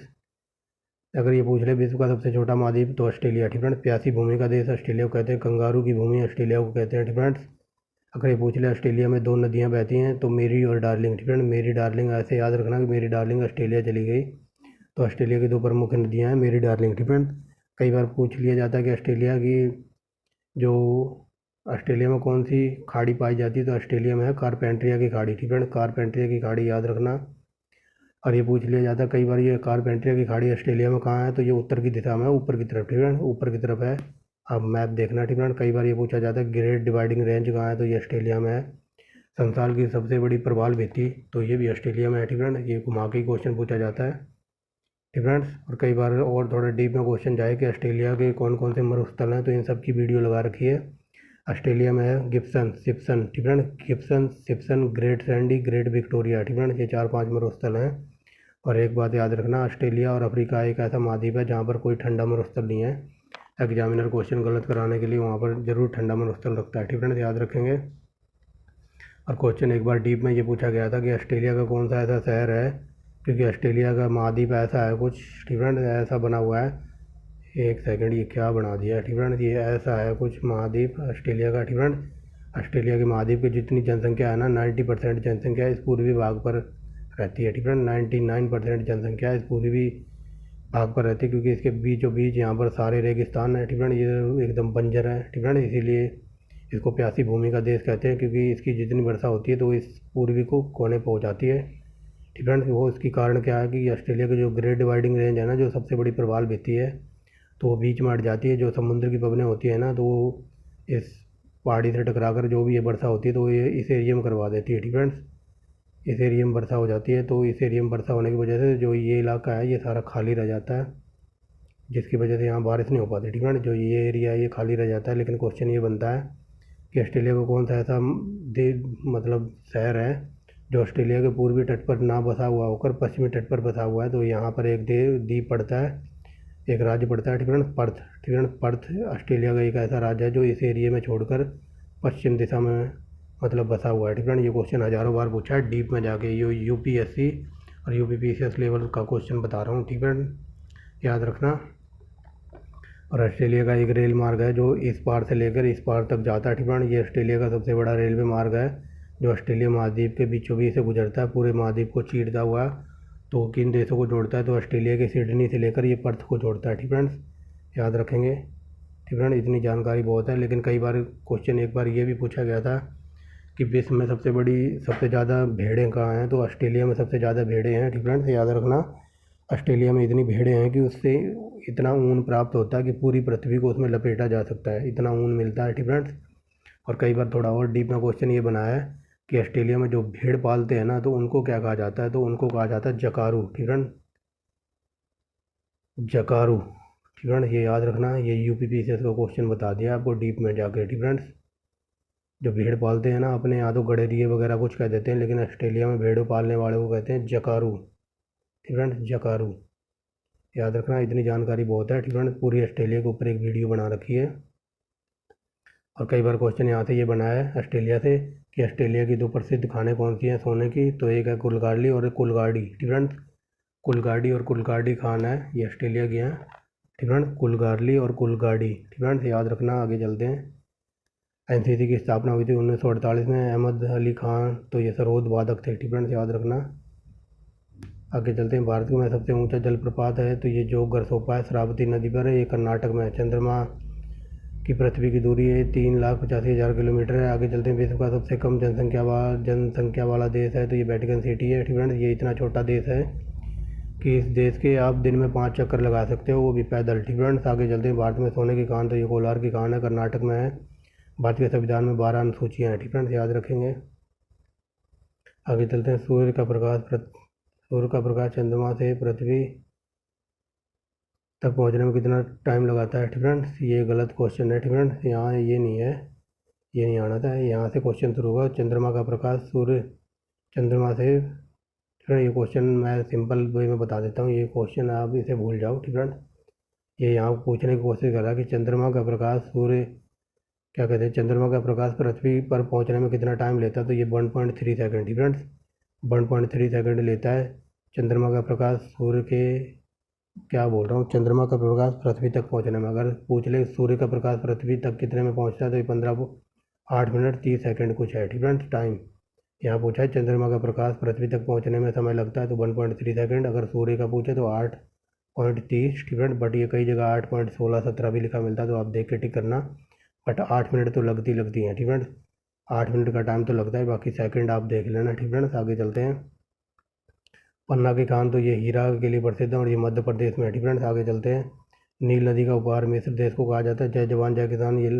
अगर ये पूछ ले विश्व का सबसे छोटा महाद्वीप तो ऑस्ट्रेलिया। ठीक फ्रेंड्स, प्यासी भूमि का देश ऑस्ट्रेलिया को कहते हैं। कंगारू की भूमि ऑस्ट्रेलिया को कहते हैं। ठीक फ्रेंड्स, अगर ये पूछ ले ऑस्ट्रेलिया में 2 नदियाँ बहती हैं तो मेरी और डार्लिंग। ठीक फ्रेंड्स, मेरी डार्लिंग ऐसे याद रखना कि मेरी डार्लिंग ऑस्ट्रेलिया चली गई। तो ऑस्ट्रेलिया की 2 प्रमुख नदियाँ हैं, मेरी डार्लिंग। ठीक फ्रेंड्स, कई बार पूछ लिया जाता है कि ऑस्ट्रेलिया में कौन सी खाड़ी पाई जाती है? तो ऑस्ट्रेलिया में है कारपेंट्रिया की खाड़ी। ठीक फ्रेंड्स, कारपेंट्रिया की खाड़ी याद रखना। और ये पूछ लिया जाता है कई बार ये कारपेंट्रिया की खाड़ी ऑस्ट्रेलिया में कहाँ है? तो ये उत्तर की दिशा में है, ऊपर की तरफ। ठीक फ्रेंड्स, ऊपर की तरफ है। अब मैप देखना। ठीक फ्रेंड्स, कई बार ये पूछा जाता है ग्रेट डिवाइडिंग रेंज कहाँ है? तो ये ऑस्ट्रेलिया में है। संसार की सबसे बड़ी प्रवाल भित्ति तो ये भी ऑस्ट्रेलिया में है। ठीक फ्रेंड्स, ये घुमा के क्वेश्चन पूछा जाता है। ठीक फ्रेंड्स, और कई बार और थोड़ा डीप में क्वेश्चन जाए कि ऑस्ट्रेलिया के कौन कौन से मरुस्थल हैं तो इन सब की वीडियो लगा रखी है। ऑस्ट्रेलिया में है गिब्सन, सिप्सन। ठीक friends, Gibson, Simpson, great Sandy, great Victoria. ठीक फ्रेंड्स, ये 4-5 मरुस्थल हैं। और एक बात याद रखना, ऑस्ट्रेलिया और अफ्रीका एक ऐसा महाद्वीप है जहाँ पर कोई ठंडा मरुस्थल नहीं है। एग्जामिनर क्वेश्चन गलत कराने के लिए वहाँ पर जरूर ठंडा मरुस्थल रखता है। ठीक फ्रेंड्स, याद रखेंगे। और क्वेश्चन एक बार डीप में ये पूछा गया था कि ऑस्ट्रेलिया का कौन सा ऐसा शहर है, क्योंकि ऑस्ट्रेलिया का महाद्वीप ऐसा है कुछ। ठीक फ्रेंड्स, ऐसा बना हुआ है। एक सेकंड, ये क्या बना दिया? ठीक फ्रेंड्स, ये ऐसा है कुछ महाद्वीप ऑस्ट्रेलिया का। ठीक फ्रेंड्स, ऑस्ट्रेलिया के महाद्वीप की जितनी जनसंख्या है ना 90% जनसंख्या इस पूर्वी भाग पर रहती है। ठीक फ्रेंड, 99% जनसंख्या इस पूर्वी भाग पर रहती है, क्योंकि इसके बीचों बीच यहाँ पर सारे रेगिस्तान है। ठीक फ्रेंड, ये एकदम बंजर है। ठीक फ्रेंड, इसीलिए इसको प्यासी भूमि का देश कहते हैं, क्योंकि इसकी जितनी वर्षा होती है तो इस पूर्वी को कोने पहुँच जाती है। ठीक फ्रेंड, वो इसकी कारण क्या है कि ऑस्ट्रेलिया की जो ग्रेट डिवाइडिंग रेंज है ना, जो सबसे बड़ी प्रवाल भित्ति है, तो वो बीच में अट जाती है। जो समुद्र की पवनें होती है ना, तो वो इस पहाड़ी से टकराकर जो भी ये वर्षा होती है तो ये इस एरिया में करवा देती है। ठीक फ्रेंड्स, इस एरिया में वर्षा हो जाती है, तो इस एरिया में वर्षा होने की वजह से जो ये इलाका है ये सारा खाली रह जाता है। जिसकी वजह से यहाँ बारिश नहीं हो पाती। ठीक है ना, जो ये एरिया है ये खाली रह जाता है। लेकिन क्वेश्चन ये बनता है कि ऑस्ट्रेलिया को कौन सा ऐसा मतलब शहर है जो ऑस्ट्रेलिया के पूर्वी तट पर ना बसा हुआ होकर पश्चिमी तट पर बसा हुआ है। तो यहाँ पर एक द्वीप पड़ता है, एक राज्य पड़ता है। ठीक है ना, पर्थ। ठीक है ना, पर्थ ऑस्ट्रेलिया का एक ऐसा राज्य है जो इस एरिया में छोड़कर पश्चिम दिशा में मतलब बसा हुआ है। ठीक है ना, ये क्वेश्चन हज़ारों बार पूछा है डीप में जाके। ये यूपीएससी और यूपीपीसीएस लेवल का क्वेश्चन बता रहा हूँ। ठीक है, याद रखना। और ऑस्ट्रेलिया का एक रेल मार्ग है जो इस पार से लेकर इस पार तक जाता है। ठीक है, ये ऑस्ट्रेलिया का सबसे बड़ा रेलवे मार्ग है जो ऑस्ट्रेलिया महाद्वीप के बीचों बीच से गुजरता है, पूरे महाद्वीप को चीरता हुआ। तो किन देशों को जोड़ता है? तो ऑस्ट्रेलिया के सिडनी से लेकर ये पर्थ को जोड़ता है। ठीक फ्रेंड्स, याद रखेंगे। ठीक फ्रेंड, इतनी जानकारी बहुत है। लेकिन कई बार क्वेश्चन एक बार ये भी पूछा गया था कि विश्व में सबसे ज़्यादा भेड़ें कहाँ हैं? तो ऑस्ट्रेलिया में सबसे ज़्यादा भेड़ें हैं। ठीक फ्रेंड्स, याद रखना। ऑस्ट्रेलिया में इतनी भेड़ें हैं कि उससे इतना ऊन प्राप्त होता है कि पूरी पृथ्वी को उसमें लपेटा जा सकता है, इतना ऊन मिलता है। ठीक फ्रेंड्स, और कई बार थोड़ा और डीप में क्वेश्चन ये बनाया है कि ऑस्ट्रेलिया में जो भेड़ पालते हैं ना, तो उनको क्या कहा जाता है? तो उनको कहा जाता है जकारू। ठीक है, जकारू। ठीक है, ये याद रखना। ये यूपीपीसीएस का क्वेश्चन बता दिया आपको डीप में जाके। ठीक फ्रेंड्स, जो भेड़ पालते हैं ना, अपने यहाँ तो गड़ेरिए वगैरह कुछ कह देते हैं, लेकिन ऑस्ट्रेलिया में भेड़ पालने वाले को कहते हैं जकारू। ठीक फ्रेंड्स, जकारू, याद रखना। इतनी जानकारी बहुत है। ठीक फ्रेंड्स, पूरी ऑस्ट्रेलिया के ऊपर एक वीडियो बना रखी है। और कई बार क्वेश्चन यहाँ से ये बना है ऑस्ट्रेलिया से कि ऑस्ट्रेलिया की दो प्रसिद्ध खाने कौन सी हैं सोने की? तो एक है कुलगाड़ी और एक कुलगाड़ी। ठीक फ्रेंड्स, कुलगाड़ी और कुलगाड़ी खान है, ये ऑस्ट्रेलिया की हैं। ठीक फ्रेंड्स, कुलगाड़ी और कुलगाड़ी। ठीक फ्रेंड्स, याद रखना। आगे चलते हैं। एनसीसी की स्थापना हुई थी 1948 में। अहमद अली खान तो ये सरोद वादक थे। ठीक फ्रेंड्स, याद रखना। आगे चलते हैं। भारत में सबसे ऊंचा जलप्रपात है तो ये जो गरसोपा है श्रावती नदी पर है, ये कर्नाटक में है। चंद्रमा की पृथ्वी की दूरी है 3,85,000 किलोमीटर है। आगे चलते हैं। विश्व का सबसे कम जनसंख्या वाला देश है तो ये वेटिकन सिटी है। ठीक फ्रेंड्स, ये इतना छोटा देश है कि इस देश के आप दिन में 5 चक्कर लगा सकते हो, वो भी पैदल। ठीक फ्रेंड्स, आगे चलते हैं। भारत में सोने की खान तो ये कोलार की खान है, कर्नाटक में है। भारतीय संविधान में 12 अनुसूचियाँ हैं। ठीक फ्रेंड्स, याद रखेंगे। आगे चलते हैं। सूर्य का प्रकाश चंद्रमा से पृथ्वी तक पहुंचने में कितना टाइम लगाता है? ठीक फ्रेंड्स, ये गलत क्वेश्चन है। ठीक फ्रेंड्स, यहाँ ये नहीं है, ये नहीं आना था। यहाँ से क्वेश्चन शुरू होगा। चंद्रमा का प्रकाश सूर्य चंद्रमा से। ठीक है, ये क्वेश्चन मैं सिंपल वे में बता देता हूँ। ये क्वेश्चन आप इसे भूल जाओ। ठीक फ्रेंड्स, ये यहाँ पूछने की कोशिश कर रहा है कि चंद्रमा का प्रकाश सूर्य क्या कहते हैं, चंद्रमा का प्रकाश पृथ्वी पर पहुंचने में कितना टाइम लेता है? तो ये 1.3 सेकंड। ठीक फ्रेंड्स, 1.3 सेकंड लेता है चंद्रमा का प्रकाश सूर्य के, क्या बोल रहा हूँ, चंद्रमा का प्रकाश पृथ्वी तक पहुंचने में। अगर पूछ ले सूर्य का प्रकाश पृथ्वी तक कितने में पहुंचता है तो ये 8 मिनट 30 सेकंड कुछ है। ठीक फ्रेंड्स, टाइम यहाँ पूछा है चंद्रमा का प्रकाश पृथ्वी तक पहुंचने में समय लगता है तो 1.3 सेकंड। अगर सूर्य का पूछे तो 8.30। ठीक फ्रेंड्स, बट ये कई जगह 8.16 17 भी लिखा मिलता है, तो आप देख के टिक करना। बट 8 मिनट तो लगती हैं। ठीक फ्रेंड्स, 8 मिनट का टाइम तो लगता है, बाकी सेकंड आप देख लेना। ठीक फ्रेंड्स, आगे चलते हैं। पन्ना की खान तो ये हीरा के लिए प्रसिद्ध है और ये मध्य प्रदेश में है। ठीक फ्रेंड्स, आगे चलते हैं। नील नदी का उपहार मिस्र देश को कहा जाता है। जय जवान जय किसान, ये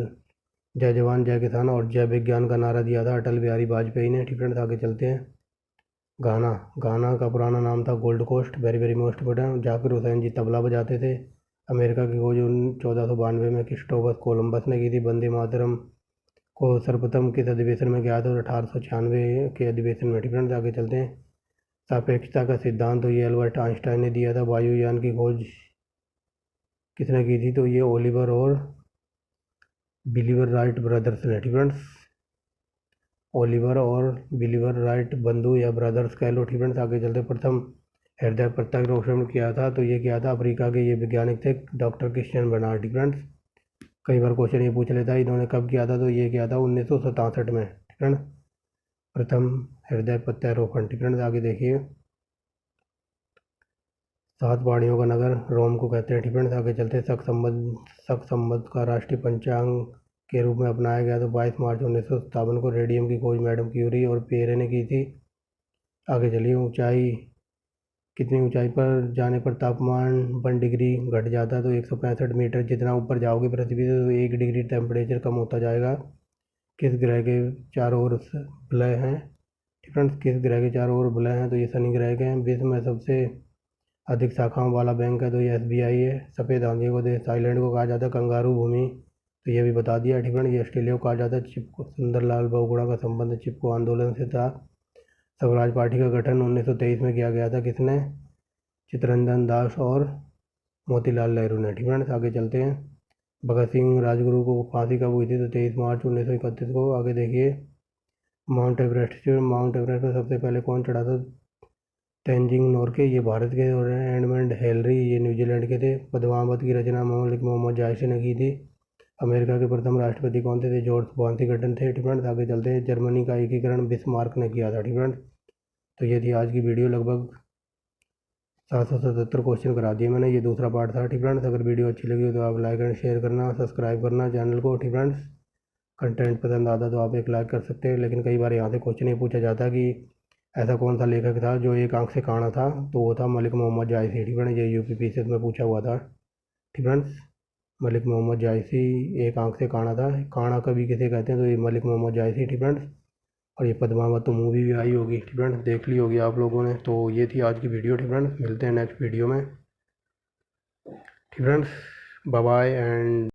जय जवान जय किसान और जय विज्ञान का नारा दिया था अटल बिहारी वाजपेयी ने। ठीक फ्रेंड्स, आगे चलते हैं। गाना का पुराना नाम था Gold Coast. Very very most important. Zakir Hussain ji तबला बजाते थे। अमेरिका की खोज 1492 में क्रिस्टोफर कोलंबस ने की थी। वंदे मातरम को सर्वप्रथम किस अधिवेशन में किया था? 1896 के अधिवेशन में। ठीक फ्रेंड्स, आगे चलते हैं। सापेक्षता का सिद्धांत तो ये एल्बर्ट आइंस्टाइन ने दिया था। वायुयान की खोज किसने की थी? तो ये ओलिवर और बिलीवर राइट ब्रदर्स ने। ठीक फ्रेंड्स, ओलिवर और बिलीवर राइट बंधु या ब्रदर्स कह लो। ठीक फ्रेंड्स, आगे चलते। प्रथम हृदय प्रत्यारोपण किया था तो ये किया था अफ्रीका के ये वैज्ञानिक थे डॉक्टर क्रिश्चियन बर्नार्ड। ठीक फ्रेंड्स, कई बार क्वेश्चन ये पूछ लेता है इन्होंने कब किया था? तो ये किया था 1967 में। ठीक है, प्रथम हृदय प्रत्यारोपण। ठीक है, आगे देखिए। 7 पहाड़ियों का नगर रोम को कहते हैं। ठीक है, आगे चलते। शक संवत का राष्ट्रीय पंचांग के रूप में अपनाया गया तो 22 मार्च 1957 को रेडियम की खोज मैडम क्यूरी और पेरे ने की थी। आगे चलिए। ऊंचाई, कितनी ऊंचाई पर जाने पर तापमान 1 डिग्री घट जाता है? तो 165 मीटर। जितना ऊपर जाओगे पृथ्वी से तो 1 डिग्री टेम्परेचर कम होता जाएगा। किस ग्रह के चारों ओर वलय हैं? फ्रेंड्स, किस ग्रह के चारों ओर वलय हैं? तो ये शनि ग्रह के हैं। विश्व में सबसे अधिक शाखाओं वाला बैंक है तो ये SBI है। सफ़ेद आंधी को देश थाईलैंड को कहा जाता है कंगारू भूमि, तो ये भी बता दिया। ठीक है, ये ऑस्ट्रेलिया को कहा जाता है चिपको। सुंदरलाल बहुगुणा का संबंध चिपको आंदोलन से था। स्वराज पार्टी का गठन 1923 में किया गया था, किसने? चित्तरंजन दास और मोतीलाल नेहरू ने। ठीक है, आगे चलते हैं। भगत सिंह राजगुरु को फांसी कब हुई थी? तो 23 मार्च 1931 को। आगे देखिए, माउंट एवरेस्ट पर सबसे पहले कौन चढ़ा था? तेंजिंग नोरके, ये भारत के हो रहे हैं। एडमंड हिलरी, ये न्यूजीलैंड के थे। पद्मावत की रचना मलिक मोहम्मद जायसी ने की थी। अमेरिका के प्रथम राष्ट्रपति कौन थे? जॉर्ज वॉशिंगटन थे। ठीक है, आगे चलते हैं। जर्मनी का एकीकरण बिस्मार्क ने किया था। ठीक है, तो ये थी आज की वीडियो। लगभग 777 क्वेश्चन करा दिए मैंने, ये दूसरा पार्ट था। ठीक फ्रेंड्स, अगर वीडियो अच्छी लगी तो आप लाइक एंड शेयर करना, सब्सक्राइब करना चैनल को। ठीक फ्रेंड्स, कंटेंट पसंद आता तो आप एक लाइक कर सकते हैं। लेकिन कई बार यहाँ से क्वेश्चन ये पूछा जाता कि ऐसा कौन सा लेखक था जो एक आंख से काना था? तो वो था मलिक मोहम्मद जायसी। ठीक है, ये UPPSC में पूछा हुआ था। ठीक फ्रेंड्स, मलिक मोहम्मद जायसी एक आंख से काना था। काना कभी किसे कहते हैं? तो ये मलिक मोहम्मद जायसी। ठीक फ्रेंड्स, और ये पद्मावत तो मूवी भी आई होगी। ठीक फ्रेंड्स, देख ली होगी आप लोगों ने। तो ये थी आज की वीडियो। ठीक फ्रेंड्स, मिलते हैं नेक्स्ट वीडियो में। ठीक फ्रेंड्स, बाय बाय एंड